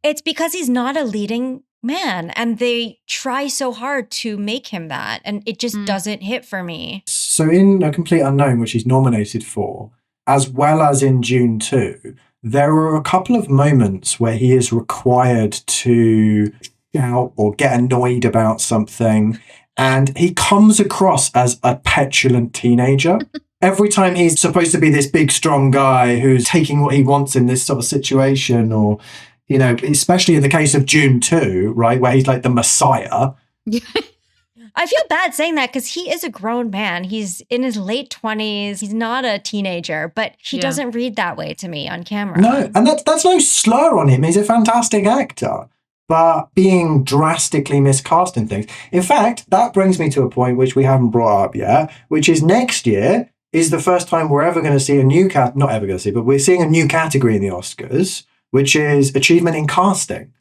It's because he's not a leading man. And they try so hard to make him that. And it just doesn't hit for me. So in A Complete Unknown, which he's nominated for, as well as in June 2, there are a couple of moments where he is required to shout or get annoyed about something. And he comes across as a petulant teenager. Every time he's supposed to be this big, strong guy who's taking what he wants in this sort of situation, or, especially in the case of June 2, right, where he's like the messiah. I feel bad saying that because he is a grown man. He's in his late 20s. He's not a teenager, but he doesn't read that way to me on camera. No, and that's no slur on him. He's a fantastic actor, but being drastically miscast in things. In fact, that brings me to a point which we haven't brought up yet, which is next year is the first time we're ever going to see a new not ever going to see, but we're seeing a new category in the Oscars, which is achievement in casting.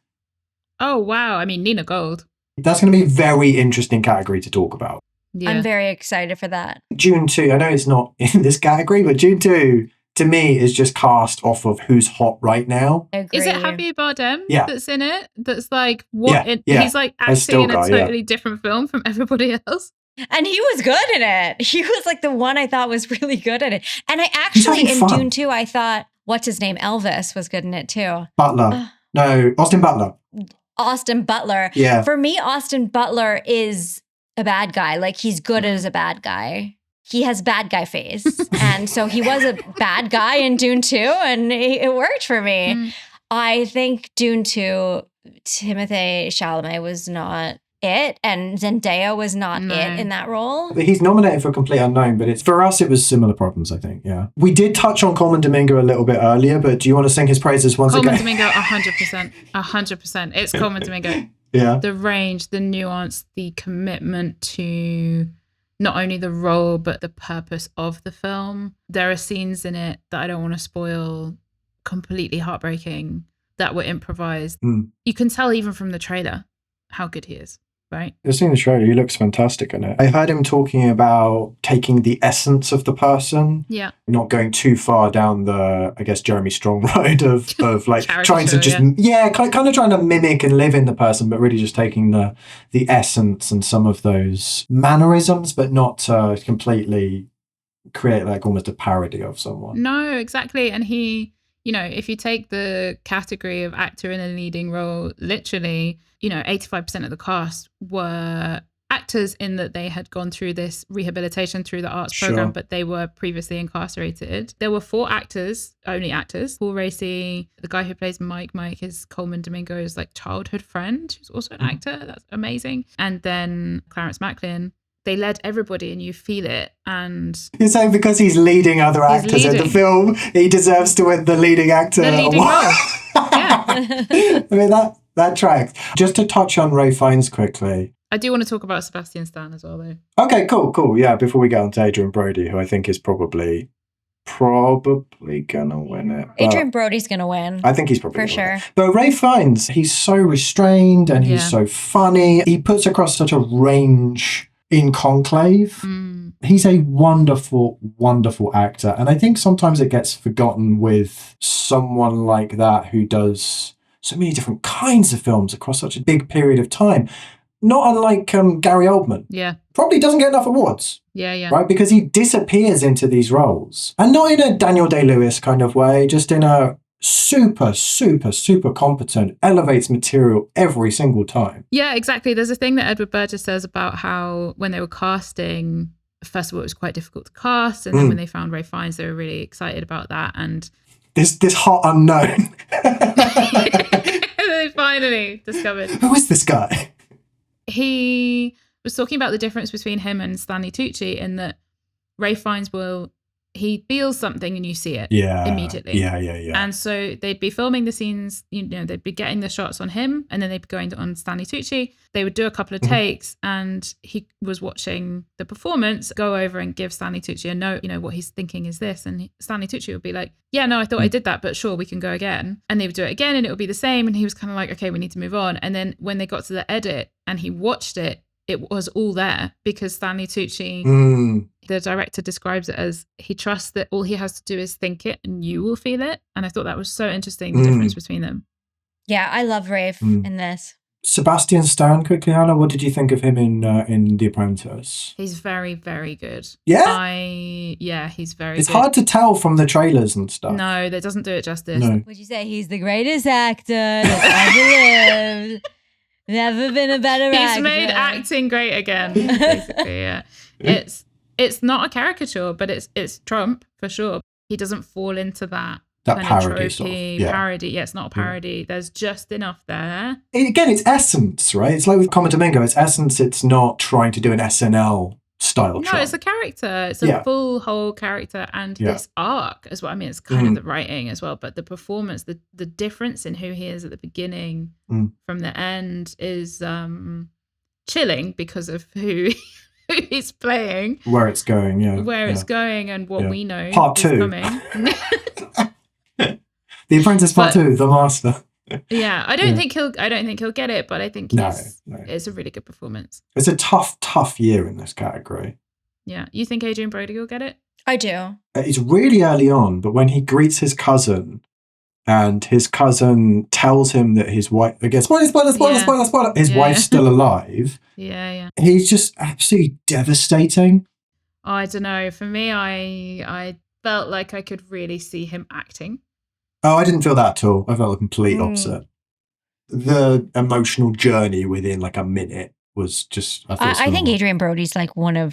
Oh, wow. I mean, Nina Gold. That's going to be a very interesting category to talk about. Yeah. I'm very excited for that. June 2, I know it's not in this category, but June 2 to me, is just cast off of who's hot right now. Agree. Is it Javier Bardem Yeah. that's in it? That's like, what? Yeah. He's like As still acting in a guy, totally different film from everybody else. And he was good in it. He was like the one I thought was really good at it. And I He's actually, having in fun. Dune 2, I thought, what's his name? Elvis was good in it too. Butler. No, Austin Butler. Austin Butler. Yeah. For me, Austin Butler is a bad guy. Like, he's good as a bad guy. He has bad guy face. And so he was a bad guy in Dune 2, and it worked for me. I think Dune 2, Timothée Chalamet was not it, and Zendaya was not it in that role. He's nominated for Complete Unknown, but for us it was similar problems, I think. Yeah, we did touch on Colman Domingo a little bit earlier, but do you want to sing his praises once Colman again? Domingo, 100%. It's Colman Domingo. Yeah, the range, the nuance, the commitment to not only the role but the purpose of the film. There are scenes in it that I don't want to spoil, completely heartbreaking, that were improvised. You can tell even from the trailer how good he is. Right. I've seen the trailer. He looks fantastic in it. I heard him talking about taking the essence of the person. Yeah. Not going too far down the, I guess, Jeremy Strong road of like trying to just, kind of trying to mimic and live in the person, but really just taking the essence and some of those mannerisms, but not completely create like almost a parody of someone. No, exactly. And he, if you take the category of actor in a leading role, literally, 85% of the cast were actors in that they had gone through this rehabilitation through the arts program, but they were previously incarcerated. There were 4 actors, only actors. Paul Raci, the guy who plays Mike is Colman Domingo's like childhood friend, who's also an actor. That's amazing. And then Clarence Macklin. They led everybody and you feel it. And you're saying because he's leading other actors in the film, he deserves to win the leading actor award. Yeah. I mean, that tracks. Just to touch on Ralph Fiennes quickly. I do want to talk about Sebastian Stan as well, though. Okay, cool. Yeah, before we get on to Adrian Brody, who I think is probably gonna win it. Adrian Brody's gonna win. I think he's probably for sure. But Ralph Fiennes, he's so restrained and he's so funny. He puts across such a range in Conclave. He's a wonderful, wonderful actor. And I think sometimes it gets forgotten with someone like that who does so many different kinds of films across such a big period of time. Not unlike Gary Oldman. Yeah. Probably doesn't get enough awards. Yeah. Right? Because he disappears into these roles. And not in a Daniel Day-Lewis kind of way, just in a super, super, super competent, elevates material every single time. Yeah, exactly. There's a thing that Edward Burgess says about how when they were casting, first of all, it was quite difficult to cast. And then when they found Ralph Fiennes, they were really excited about that. And this hot unknown. They finally discovered. Who is this guy? He was talking about the difference between him and Stanley Tucci in that Ralph Fiennes he feels something and you see it immediately. Yeah. And so they'd be filming the scenes, they'd be getting the shots on him and then they'd be going on Stanley Tucci. They would do a couple of takes and he was watching the performance, go over and give Stanley Tucci a note, what he's thinking is this. And Stanley Tucci would be like, yeah, no, I thought I did that, but sure, we can go again. And they would do it again and it would be the same. And he was kind of like, okay, we need to move on. And then when they got to the edit and he watched it, it was all there because Stanley Tucci, the director describes it as he trusts that all he has to do is think it and you will feel it. And I thought that was so interesting, the difference between them. Yeah, I love Rafe in this. Sebastian Stan, quickly, Hannah, what did you think of him in The Apprentice? He's very, very good. Yeah? He's very It's good. hard to tell from the trailers and stuff. No, that doesn't do it justice. No. Would you say he's the greatest actor that's ever lived? Never been a better actor. He's made acting great again, basically, yeah. It's not a caricature, but it's Trump, for sure. He doesn't fall into that kind parody of sort of, parody. Yeah, it's not a parody. There's just enough there. Again, it's essence, right? It's like with Colman Domingo. It's essence. It's not trying to do an SNL style No, Trump. it's a character. It's a full whole character, and this arc as well. I mean, it's kind of the writing as well, but the performance, the difference in who he is at the beginning from the end is chilling because of who he's playing, where it's going, it's going, and what we know Part is 2. coming. The Apprentice Part 2, The Master. Yeah, I don't think he'll get it, but I think it's a really good performance. It's a tough year in this category. Yeah, you think Adrian Brody will get it? I do. It's really early on, but when he greets his cousin and his cousin tells him that his wife, again, spoiler, his wife's still alive. Yeah. He's just absolutely devastating. I don't know. For me, I felt like I could really see him acting. Oh, I didn't feel that at all. I felt the complete opposite. The emotional journey within like a minute was just. I think Adrian Brody's like a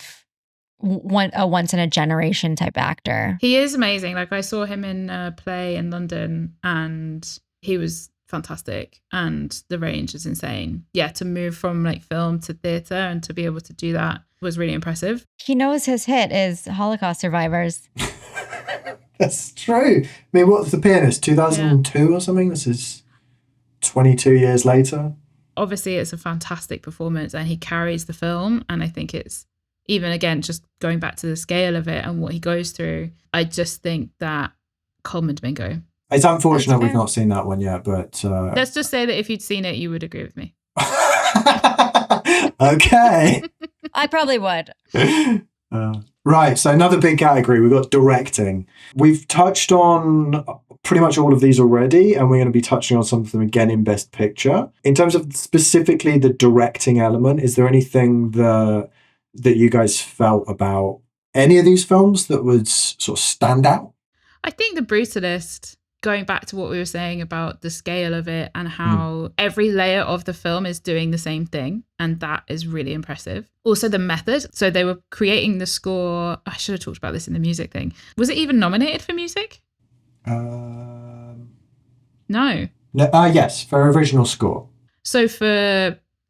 once in a generation type actor. He is amazing. Like, I saw him in a play in London, and he was fantastic, and the range is insane. Yeah, to move from like film to theatre and to be able to do that was really impressive. He knows his hit is Holocaust survivors. That's true. I mean, what's The Pianist? 2002 or something? This is 22 years later. Obviously, it's a fantastic performance, and he carries the film. And I think it's, even again, just going back to the scale of it and what he goes through, I just think that Coleman Domingo. It's unfortunate we've not seen that one yet, but... let's just say that if you'd seen it, you would agree with me. Okay. I probably would. Right, so another big category, we've got directing. We've touched on pretty much all of these already, and we're going to be touching on some of them again in Best Picture. In terms of specifically the directing element, is there anything that you guys felt about any of these films that would sort of stand out? I think The Brutalist, going back to what we were saying about the scale of it and how every layer of the film is doing the same thing. And that is really impressive. Also the method. So they were creating the score. I should have talked about this in the music thing. Was it even nominated for music? No. Yes, for original score. So for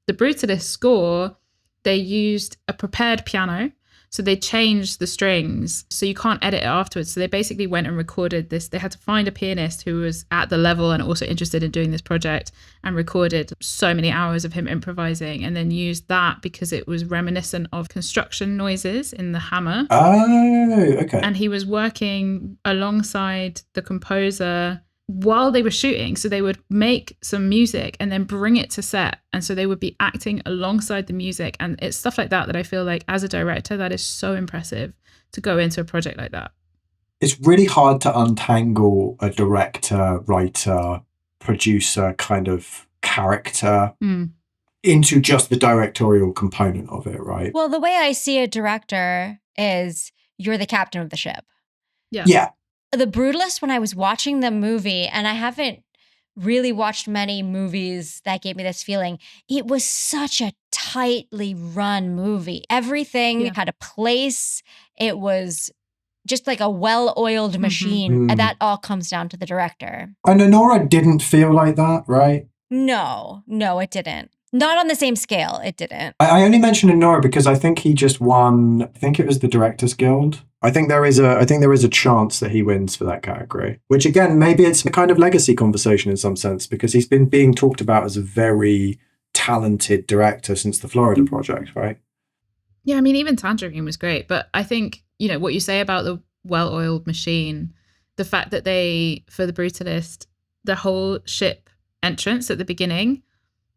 the Brutalist score, they used a prepared piano. So they changed the strings, so you can't edit it afterwards. So they basically went and recorded this. They had to find a pianist who was at the level and also interested in doing this project, and recorded so many hours of him improvising, and then used that because it was reminiscent of construction noises in the hammer. Oh, okay. And he was working alongside the composer while they were shooting. So they would make some music and then bring it to set. And so they would be acting alongside the music. And it's stuff like that I feel like as a director, that is so impressive to go into a project like that. It's really hard to untangle a director, writer, producer kind of character into just the directorial component of it, right? Well, the way I see a director is you're the captain of the ship. Yeah. The Brutalist, when I was watching the movie, and I haven't really watched many movies that gave me this feeling, it was such a tightly run movie. Everything had a place. It was just like a well-oiled machine. And that all comes down to the director. And Nora didn't feel like that, right? No, it didn't. Not on the same scale, it didn't. I only mentioned Nora because I think he just won, I think it was the Directors Guild. I think there is a chance that he wins for that category, which again, maybe it's a kind of legacy conversation in some sense, because he's been being talked about as a very talented director since the Florida Project, right? Yeah, I mean, even Tangerine was great, but I think, what you say about the well-oiled machine, the fact that they, for The Brutalist, the whole ship entrance at the beginning,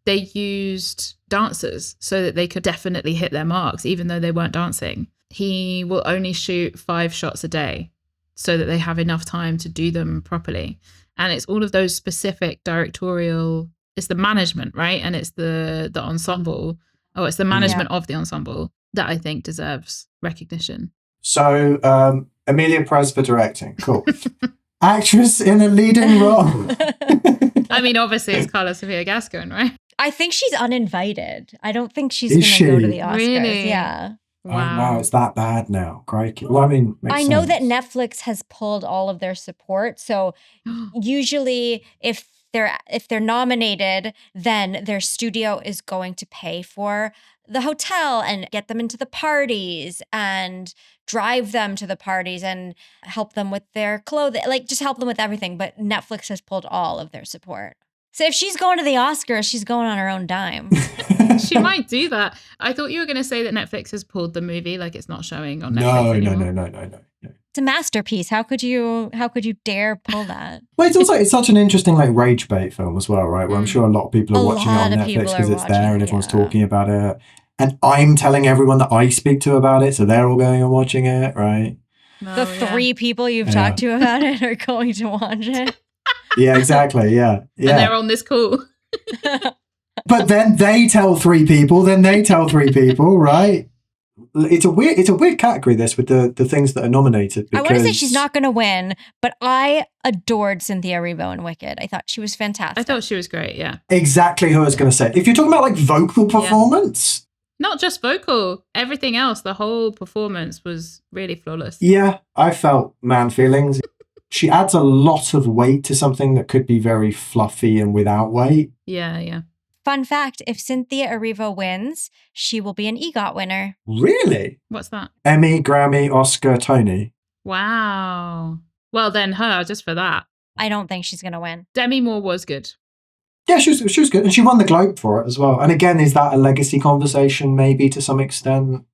they used dancers so that they could definitely hit their marks, even though they weren't dancing. He will only shoot 5 shots a day so that they have enough time to do them properly. And it's all of those specific directorial, it's the management, right? And it's the ensemble. Oh, it's the management of the ensemble that I think deserves recognition. So, Emilia Perez for directing. Cool. Actress in a leading role. I mean, obviously it's Carla Sofia Gascon, right? I think she's uninvited. I don't think she's going to go to the Oscars. Really? Yeah. Wow. Oh, wow, it's that bad now. Crikey. Well, I mean, I know that Netflix has pulled all of their support. So usually if they're nominated, then their studio is going to pay for the hotel and get them into the parties and drive them to the parties and help them with their clothing, like just help them with everything. But Netflix has pulled all of their support. So if she's going to the Oscars, she's going on her own dime. She might do that. I thought you were going to say that Netflix has pulled the movie, like it's not showing on Netflix anymore. No. It's a masterpiece. How could you dare pull that? Well, it's such an interesting like rage bait film as well, right? Where I'm sure a lot of people are watching it on Netflix because it's there and everyone's talking about it. And I'm telling everyone that I speak to about it, so they're all going and watching it, right? The three people you've talked to about it are going to watch it. Yeah, exactly. Yeah. And they're on this call. But then they tell three people, right? It's a weird category, this, with the things that are nominated. I want to say she's not going to win, but I adored Cynthia Erivo in Wicked. I thought she was fantastic. I thought she was great, yeah. Exactly who I was going to say. If you're talking about like vocal performance. Not just vocal, everything else, the whole performance was really flawless. Yeah, I felt man feelings. She adds a lot of weight to something that could be very fluffy and without weight. Yeah. Fun fact, if Cynthia Erivo wins, she will be an EGOT winner. Really? What's that? Emmy, Grammy, Oscar, Tony. Wow. Well, then her, just for that. I don't think she's going to win. Demi Moore was good. Yeah, she was good. And she won the Globe for it as well. And again, is that a legacy conversation maybe to some extent?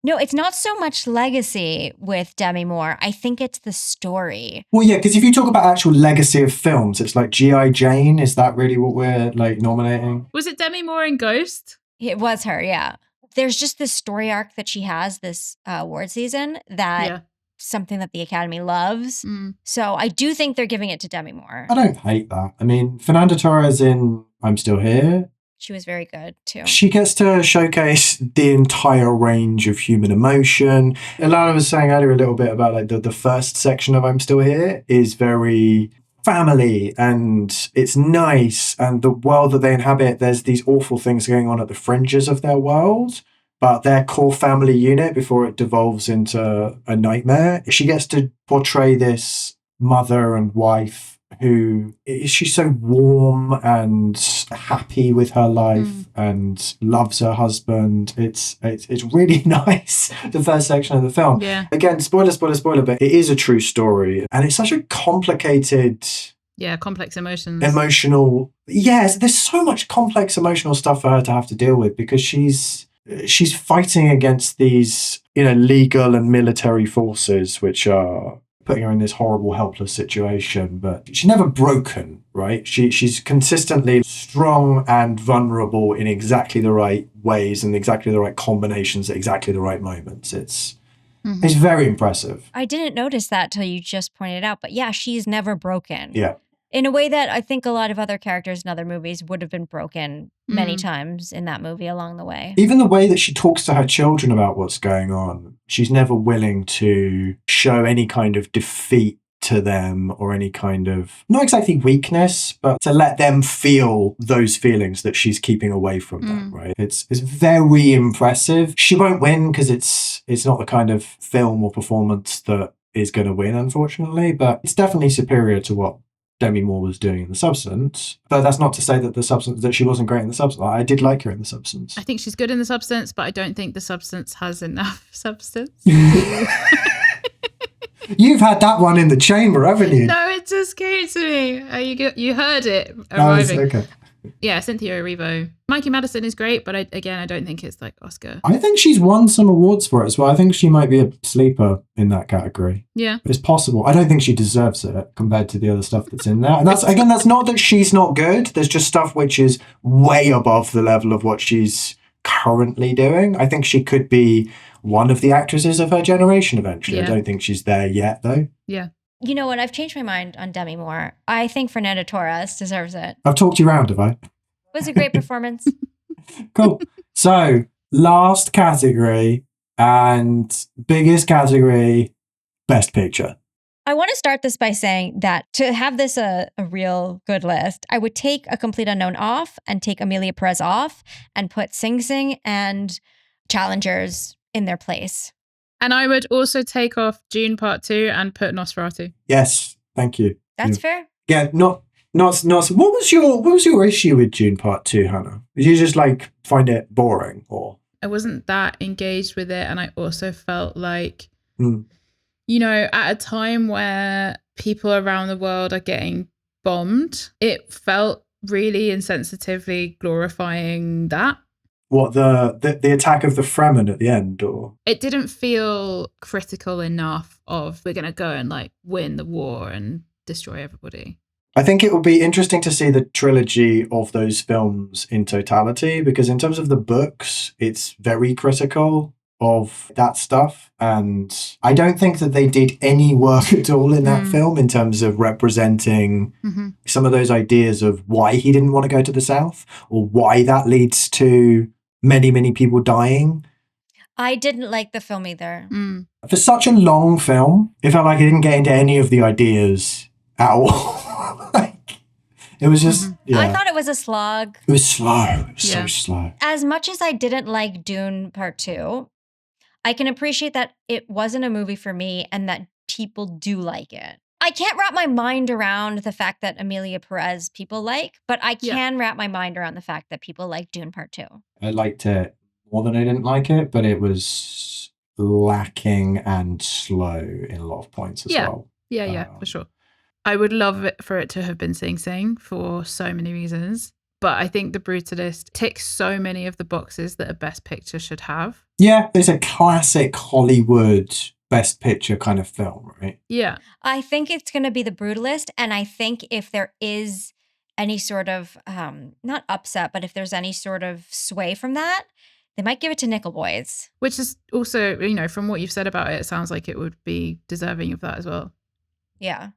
No, it's not so much legacy with Demi Moore. I think it's the story. Well, yeah, because if you talk about actual legacy of films, it's like G.I. Jane. Is that really what we're like nominating? Was it Demi Moore in Ghost? It was her, yeah. There's just this story arc that she has this award season that something that the Academy loves. So I do think they're giving it to Demi Moore. I don't hate that. I mean, Fernanda Torres in I'm Still Here. She was very good too. She gets to showcase the entire range of human emotion. Ilana was saying earlier a little bit about like the first section of I'm Still Here is very family and it's nice, and the world that they inhabit, there's these awful things going on at the fringes of their world, but their core family unit before it devolves into a nightmare. She gets to portray this mother and wife who she's so warm and happy with her life and loves her husband. It's really nice, the first section of the film. Yeah. Again, spoiler, but it is a true story. And it's such a complicated... Yeah, complex emotions. Yes, there's so much complex emotional stuff for her to have to deal with because she's fighting against these, legal and military forces which are putting her in this horrible, helpless situation, but she's never broken, right? She's consistently strong and vulnerable in exactly the right ways and exactly the right combinations at exactly the right moments. It's very impressive. I didn't notice that till you just pointed out, but yeah, she's never broken. Yeah. In a way that I think a lot of other characters in other movies would have been broken many times in that movie along the way. Even the way that she talks to her children about what's going on, she's never willing to show any kind of defeat to them or any kind of, not exactly weakness, but to let them feel those feelings that she's keeping away from them, right? It's very impressive. She won't win because it's not the kind of film or performance that is going to win, unfortunately, but it's definitely superior to what Demi Moore was doing in The Substance. But that's not to say that that she wasn't great in The Substance. I did like her in The Substance. I think she's good in The Substance, but I don't think The Substance has enough substance. You've had that one in the chamber, haven't you? No, it just came to me. You heard it arriving. Okay. Yeah, Cynthia Erivo. Mikey Madison is great, but I don't think it's like Oscar. I think she's won some awards for it as well. I think she might be a sleeper in that category. Yeah. It's possible. I don't think she deserves it compared to the other stuff that's in there. And that's not that she's not good. There's just stuff which is way above the level of what she's currently doing. I think she could be one of the actresses of her generation eventually. Yeah. I don't think she's there yet, though. Yeah. You know what? I've changed my mind on Demi Moore. I think Fernanda Torres deserves it. I've talked you round, have I? It was a great performance. Cool. So, last category and biggest category, Best Picture. I want to start this by saying that to have this a real good list, I would take A Complete Unknown off and take Emilia Perez off and put Sing Sing and Challengers in their place. And I would also take off June Part 2 and put Nosferatu. Yes, thank you. That's fair. Yeah, not. What was your issue with June Part 2, Hannah? Did you just find it boring, or? I wasn't that engaged with it, and I also felt like, at a time where people around the world are getting bombed, it felt really insensitively glorifying that. What, the attack of the Fremen at the end, or? It didn't feel critical enough of we're going to go and win the war and destroy everybody. I think it will be interesting to see the trilogy of those films in totality, because in terms of the books, it's very critical of that stuff. And I don't think that they did any work at all in that film in terms of representing some of those ideas of why he didn't want to go to the South or why that leads to many, many people dying. I didn't like the film either. For such a long film, it felt like it didn't get into any of the ideas at all. Like, it was just, I thought it was a slog. It was slow. It was so slow. As much as I didn't like Dune Part 2, I can appreciate that it wasn't a movie for me and that people do like it. I can't wrap my mind around the fact that Emilia Perez people like, but I can wrap my mind around the fact that people like Dune Part 2. I liked it more than I didn't like it, but it was lacking and slow in a lot of points as well. Yeah, for sure. I would love it for it to have been Sing Sing for so many reasons. But I think The Brutalist ticks so many of the boxes that a Best Picture should have. Yeah, it's a classic Hollywood Best Picture kind of film, right? Yeah. I think it's going to be The Brutalist. And I think if there is any sort of, not upset, but if there's any sort of sway from that, they might give it to Nickel Boys. Which is also, you know, from what you've said about it, it sounds like it would be deserving of that as well. Yeah.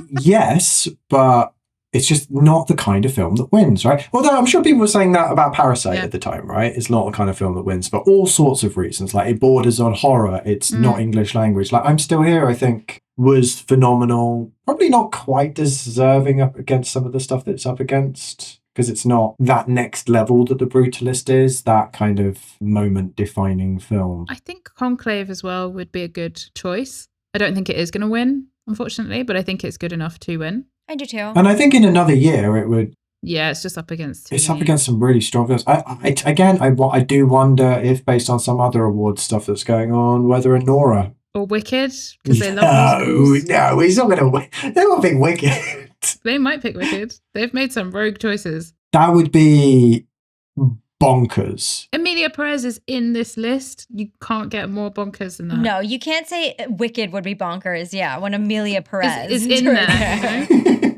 Yes, but it's just not the kind of film that wins, right? Although I'm sure people were saying that about Parasite at the time, right? It's not the kind of film that wins for all sorts of reasons. Like, it borders on horror. It's not English language. Like, I'm Still Here, I think, was phenomenal. Probably not quite deserving up against some of the stuff that it's up against, because it's not that next level that The Brutalist is, that kind of moment-defining film. I think Conclave as well would be a good choice. I don't think it is going to win, unfortunately, but I think it's good enough to win. I do too. And I think in another year it would... Yeah, it's just up against... It's up against some really strong films. I do wonder if, based on some other awards stuff that's going on, whether a Nora... Or Wicked, because they love musicals. No, he's not going to win. They won't pick Wicked. They might pick Wicked. They've made some rogue choices. That would be bonkers. Emilia Perez is in this list. You can't get more bonkers than that. No, you can't say Wicked would be bonkers, when Amelia Perez is in there. You know?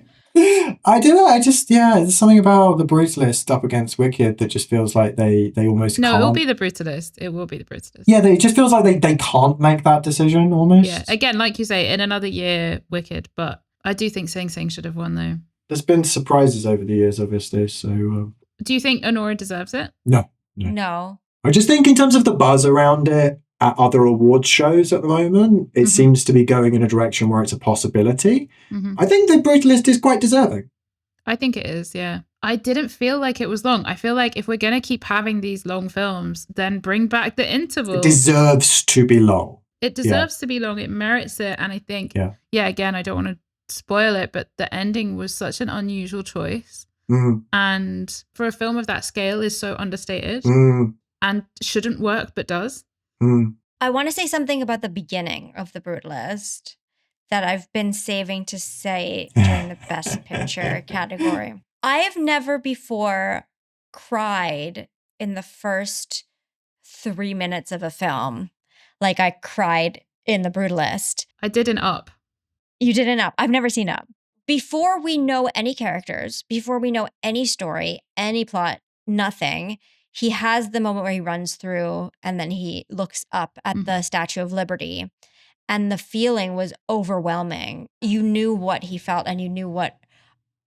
I don't know. There's something about The Brutalist up against Wicked that just feels like they almost can't. No, it'll be The Brutalist. It will be The Brutalist. Yeah, it just feels like they can't make that decision almost. Yeah, again, like you say, in another year, Wicked, but I do think Sing Sing should have won, though. There's been surprises over the years, obviously, so... Do you think Honora deserves it? No. I just think in terms of the buzz around it at other awards shows at the moment, it seems to be going in a direction where it's a possibility. I think The Brutalist is quite deserving. I think it is, yeah. I didn't feel like it was long. I feel like if we're going to keep having these long films, then bring back the interval. It deserves to be long. It deserves to be long. It merits it. And I think, again, I don't want to spoil it, but the ending was such an unusual choice. And for a film of that scale is so understated and shouldn't work, but does. I want to say something about the beginning of The Brutalist that I've been saving to say during the Best Picture category. I have never before cried in the first 3 minutes of a film like I cried in The Brutalist. I did in Up. You did in Up. I've never seen Up. Before we know any characters, before we know any story, any plot, nothing, he has the moment where he runs through and then he looks up at the Statue of Liberty. And the feeling was overwhelming. You knew what he felt and you knew what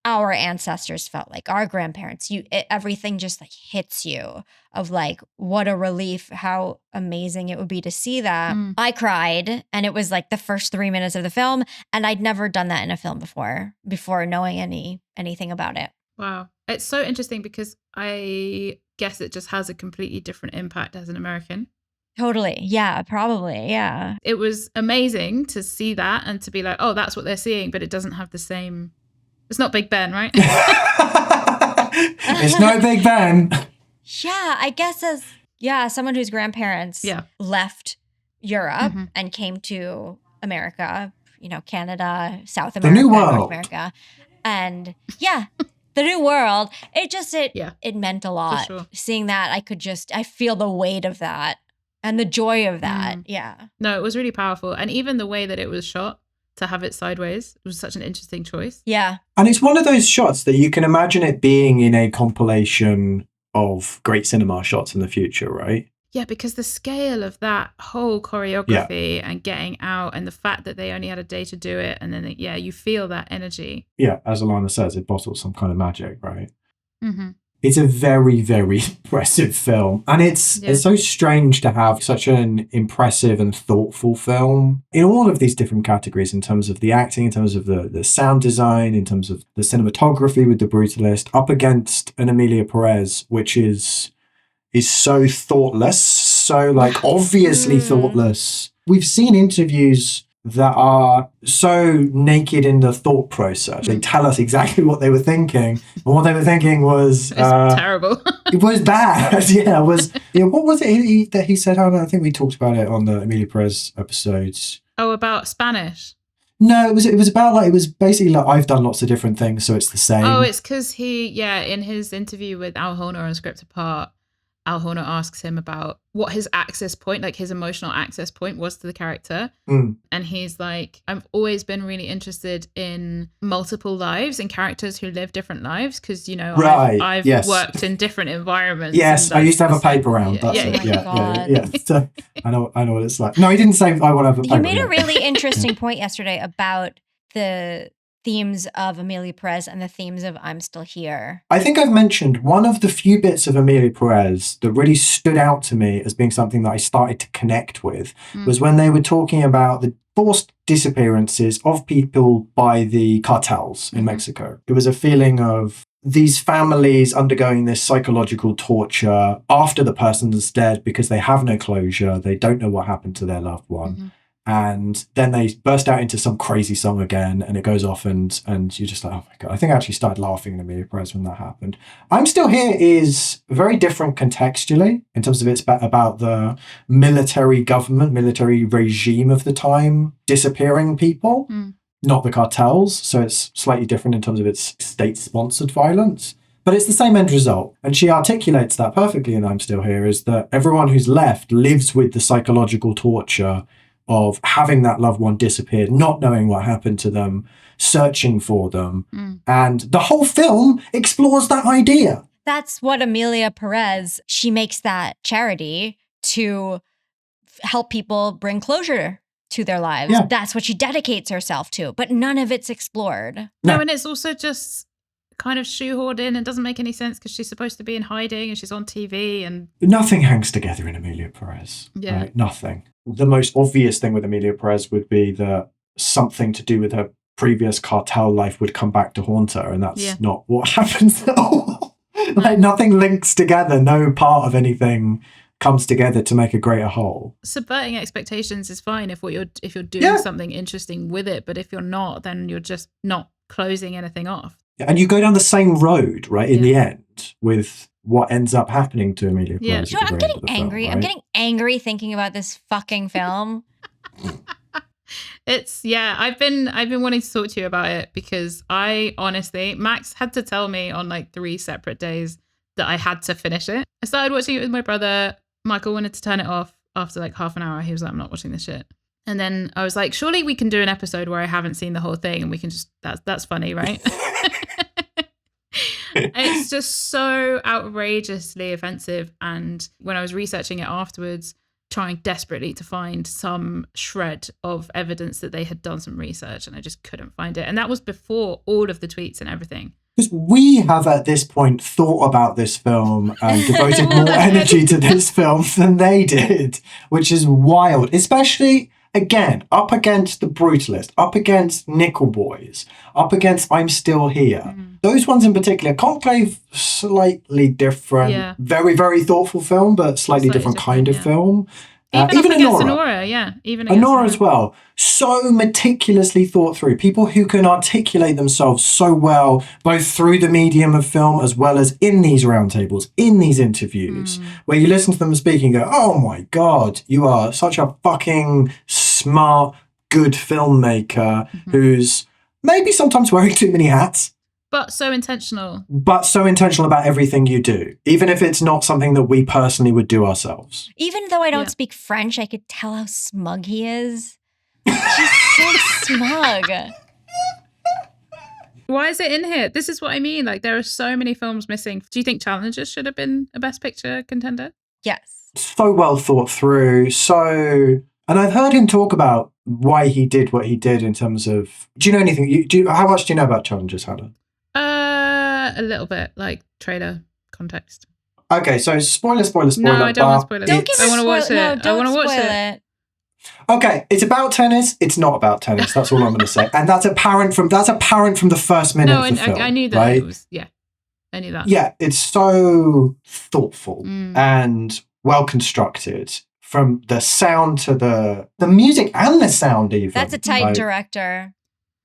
our ancestors felt like, our grandparents. Everything just like hits you of like, what a relief, how amazing it would be to see that. I cried and it was like the first 3 minutes of the film. And I'd never done that in a film before knowing anything about it. Wow. It's so interesting because I guess it just has a completely different impact as an American. Totally. Yeah, probably. Yeah. It was amazing to see that and to be like, oh, that's what they're seeing, but it doesn't have the same... It's not Big Ben, right? It's no Big Ben. Yeah, I guess as someone whose grandparents left Europe and came to America, Canada, South America, the New World. North America. And the New World. It meant a lot. For sure. Seeing that, I feel the weight of that and the joy of that. Yeah. No, it was really powerful. And even the way that it was shot, to have it sideways was such an interesting choice. Yeah. And it's one of those shots that you can imagine it being in a compilation of great cinema shots in the future, right? Yeah, because the scale of that whole choreography and getting out, and the fact that they only had a day to do it, and then you feel that energy. Yeah, as Ilana says, it bottles some kind of magic, right? Mm-hmm. It's a very, very impressive film. And it's so strange to have such an impressive and thoughtful film in all of these different categories, in terms of the acting, in terms of the sound design, in terms of the cinematography with The Brutalist, up against an Emilia Perez, which is so thoughtless, so like obviously thoughtless. We've seen interviews that are so naked in the thought process. They tell us exactly what they were thinking, and what they were thinking was terrible. It was bad. Yeah, it was. What was it that he said? I think we talked about it on the Emilia Perez episodes. Oh, about Spanish. No, it was about like, it was basically like, I've done lots of different things, so it's the same. Oh, it's because in his interview with Al Horner on Script Apart, Al Horner asks him about what his access point, like his emotional access point, was to the character. And he's like, I've always been really interested in multiple lives and characters who live different lives, because, I've worked in different environments. Yes, I used to have a paper round. That's it. Yeah. So I know what it's like. No, he didn't say I want to have a paper. You made a really interesting point yesterday about the themes of Emilia Perez and the themes of I'm Still Here. I think I've mentioned one of the few bits of Emilia Perez that really stood out to me as being something that I started to connect with was when they were talking about the forced disappearances of people by the cartels in Mexico. It was a feeling of these families undergoing this psychological torture after the person's dead because they have no closure. They don't know what happened to their loved one. And then they burst out into some crazy song again, and it goes off, and you're just like, oh my God. I think I actually started laughing at Emilia Perez when that happened. I'm Still Here is very different contextually in terms of it's about the military regime of the time disappearing people, not the cartels. So it's slightly different in terms of its state-sponsored violence. But it's the same end result. And she articulates that perfectly in I'm Still Here, is that everyone who's left lives with the psychological torture of having that loved one disappeared, not knowing what happened to them, searching for them. And the whole film explores that idea. That's what Emilia Perez, she makes that charity to help people bring closure to their lives. Yeah. That's what she dedicates herself to, but none of it's explored. No, and it's also just kind of shoehorned in and doesn't make any sense because she's supposed to be in hiding and she's on TV and nothing hangs together in Emilia Perez. Yeah. Right? Nothing. The most obvious thing with Emilia Perez would be that something to do with her previous cartel life would come back to haunt her, and that's not what happens at all. Like nothing links together. No part of anything comes together to make a greater whole. Subverting expectations is fine if you're doing something interesting with it, but if you're not, then you're just not closing anything off. And you go down the same road, right, in the end, with what ends up happening to Emilia Perez. You know, I'm getting angry. Film, right? I'm getting angry thinking about this fucking film. I've been wanting to talk to you about it because I honestly, Max had to tell me on like 3 separate days that I had to finish it. I started watching it with my brother. Michael wanted to turn it off after like half an hour. He was like, I'm not watching this shit. And then I was like, surely we can do an episode where I haven't seen the whole thing and we can just, that's funny, right? It's just so outrageously offensive. And when I was researching it afterwards, trying desperately to find some shred of evidence that they had done some research, and I just couldn't find it. And that was before all of the tweets and everything. Because we have at this point thought about this film and devoted more energy to this film than they did, which is wild. Especially, again, up against The Brutalist, up against Nickel Boys, up against I'm Still Here. Those ones in particular, Conclave, slightly different, very, very thoughtful film, but slightly different kind of film. Even Anora. Even Anora as well. So meticulously thought through. People who can articulate themselves so well, both through the medium of film as well as in these roundtables, in these interviews, where you listen to them speak and go, oh my God, you are such a fucking smart, good filmmaker who's maybe sometimes wearing too many hats. But so intentional. But so intentional about everything you do, even if it's not something that we personally would do ourselves. Even though I don't speak French, I could tell how smug he is. He's so smug. Why is it in here? This is what I mean. Like, there are so many films missing. Do you think Challengers should have been a Best Picture contender? Yes. So well thought through. And I've heard him talk about why he did what he did in terms of. Do you know anything? How much do you know about Challengers, Hannah? A little bit, like trailer context. Okay, so spoiler. No, I don't want spoilers. Don't give I us want to watch it. No, don't I want to watch spoil it. Okay, it's about tennis. It's not about tennis. That's all I'm going to say, and that's apparent from the first minute No, of the film. I knew that right? it was. Yeah, I knew that. Yeah, it's so thoughtful and well constructed, from the sound to the music and the sound. Even that's a tight director.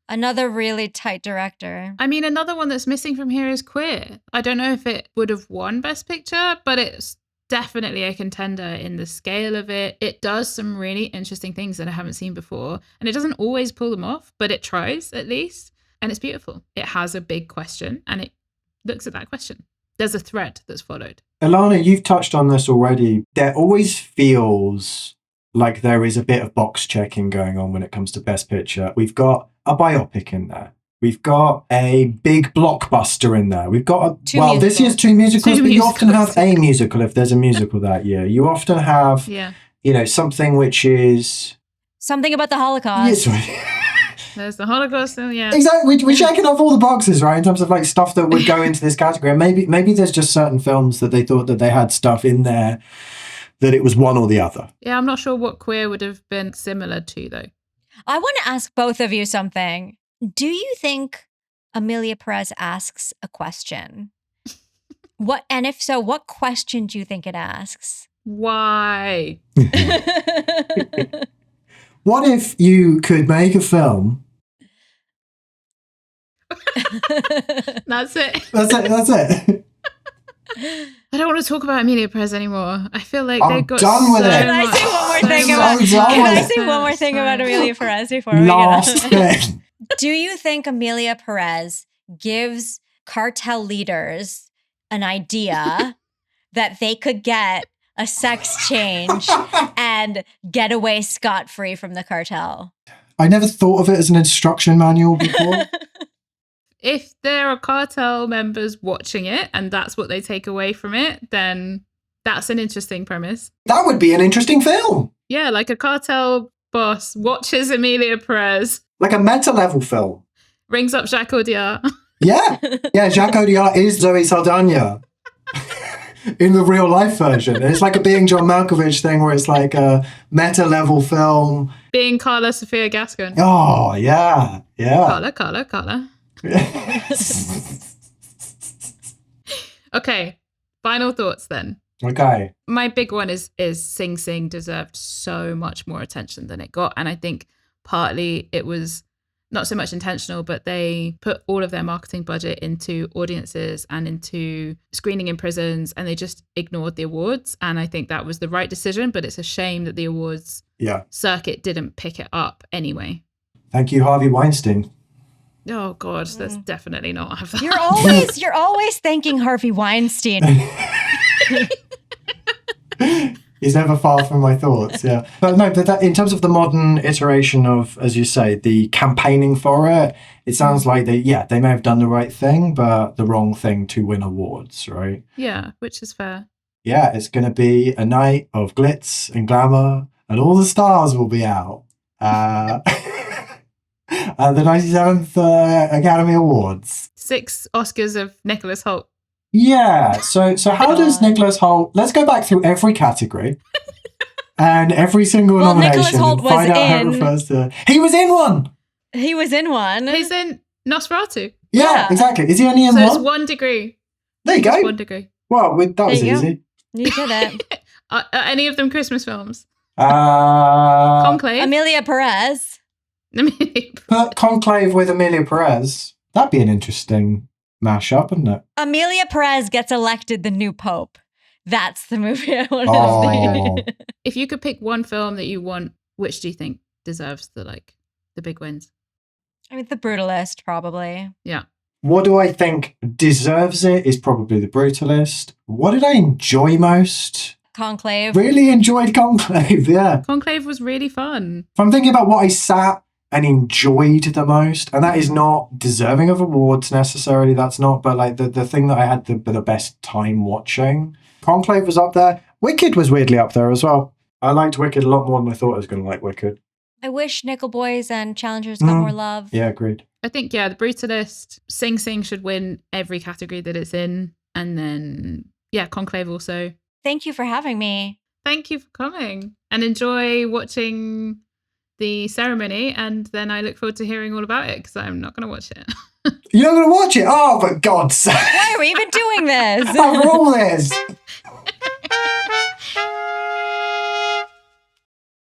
Another really tight director. I mean, another one that's missing from here is Queer. I don't know if it would have won Best Picture, but it's definitely a contender in the scale of it. It does some really interesting things that I haven't seen before, and it doesn't always pull them off, but it tries at least, and it's beautiful. It has a big question, and it looks at that question. There's a thread that's followed. Ilana, you've touched on this already. There always feels like there is a bit of box checking going on when it comes to Best Picture. We've got a biopic in there. We've got a big blockbuster in there. We've got this year's two musicals, but you often have a musical if there's a musical that year. You often have, something which is something about the Holocaust. There's the Holocaust, yeah. Exactly. We're checking off all the boxes, right? In terms of like stuff that would go into this category. And maybe there's just certain films that they thought that they had stuff in there that it was one or the other. Yeah, I'm not sure what Queer would have been similar to, though. I want to ask both of you something. Do you think Emilia Perez asks a question? And if so, what question do you think it asks? Why? What if you could make a film? That's it. That's it. I don't want to talk about Emilia Perez anymore. I feel like I'm they've got done with it. Can I say one more thing about? Can I say one more thing about Emilia Perez before we Last thing. Do you think Emilia Perez gives cartel leaders an idea that they could get a sex change and get away scot-free from the cartel? I never thought of it as an instruction manual before. If there are cartel members watching it and that's what they take away from it, then that's an interesting premise. That would be an interesting film. Yeah, like a cartel boss watches Emilia Perez. Like a meta-level film. Rings up Jacques Audiard. Yeah. Yeah, Jacques Audiard is Zoe Saldana in the real life version. And it's like a Being John Malkovich thing where it's like a meta-level film. Being Carla Sophia Gascon. Oh, yeah. Yeah. Carla. Okay, final thoughts then. Okay. My big one is Sing Sing deserved so much more attention than it got, and I think partly it was not so much intentional, but they put all of their marketing budget into audiences and into screening in prisons, and they just ignored the awards, and I think that was the right decision, but it's a shame that the awards circuit didn't pick it up anyway. Thank you, Harvey Weinstein. Oh God, that's definitely not. You're always thanking Harvey Weinstein. He's never far from my thoughts. Yeah, but that, in terms of the modern iteration of, as you say, the campaigning for it, it sounds like they may have done the right thing, but the wrong thing to win awards, right? Yeah, which is fair. Yeah, it's going to be a night of glitz and glamour, and all the stars will be out. The 97th Academy Awards. 6 Oscars of Nicholas Hoult. Yeah. So how does Nicholas Hoult? Let's go back through every category and every single nomination. Nicholas Hoult was find out how it refers to. He was in one. He was in one. He's in Nosferatu. Yeah, exactly. Is he only in one? So it's 1 degree. There you go. It's 1 degree. Well, that was easy. You did it. Are any of them Christmas films? Conclave. Emilia Perez. Put Conclave with Emilia Perez. That'd be an interesting mashup, wouldn't it? Emilia Perez gets elected the new pope. That's the movie I want to see. If you could pick one film that you want, which do you think deserves the big wins? I mean, The Brutalist, probably. Yeah. What do I think deserves it is probably The Brutalist. What did I enjoy most? Conclave. Really enjoyed Conclave, yeah. Conclave was really fun. If I'm thinking about what I sat and enjoyed the most. And that is not deserving of awards necessarily. That's not, but like the thing that I had the best time watching. Conclave was up there. Wicked was weirdly up there as well. I liked Wicked a lot more than I thought I was going to like Wicked. I wish Nickel Boys and Challengers got more love. Yeah, agreed. I think, the Brutalist, Sing Sing should win every category that it's in. And then, Conclave also. Thank you for having me. Thank you for coming, and enjoy watching the ceremony. And then I look forward to hearing all about it because I'm not going to watch it. You're not going to watch it? Oh, for God's sake. Why are we even doing this? After all this.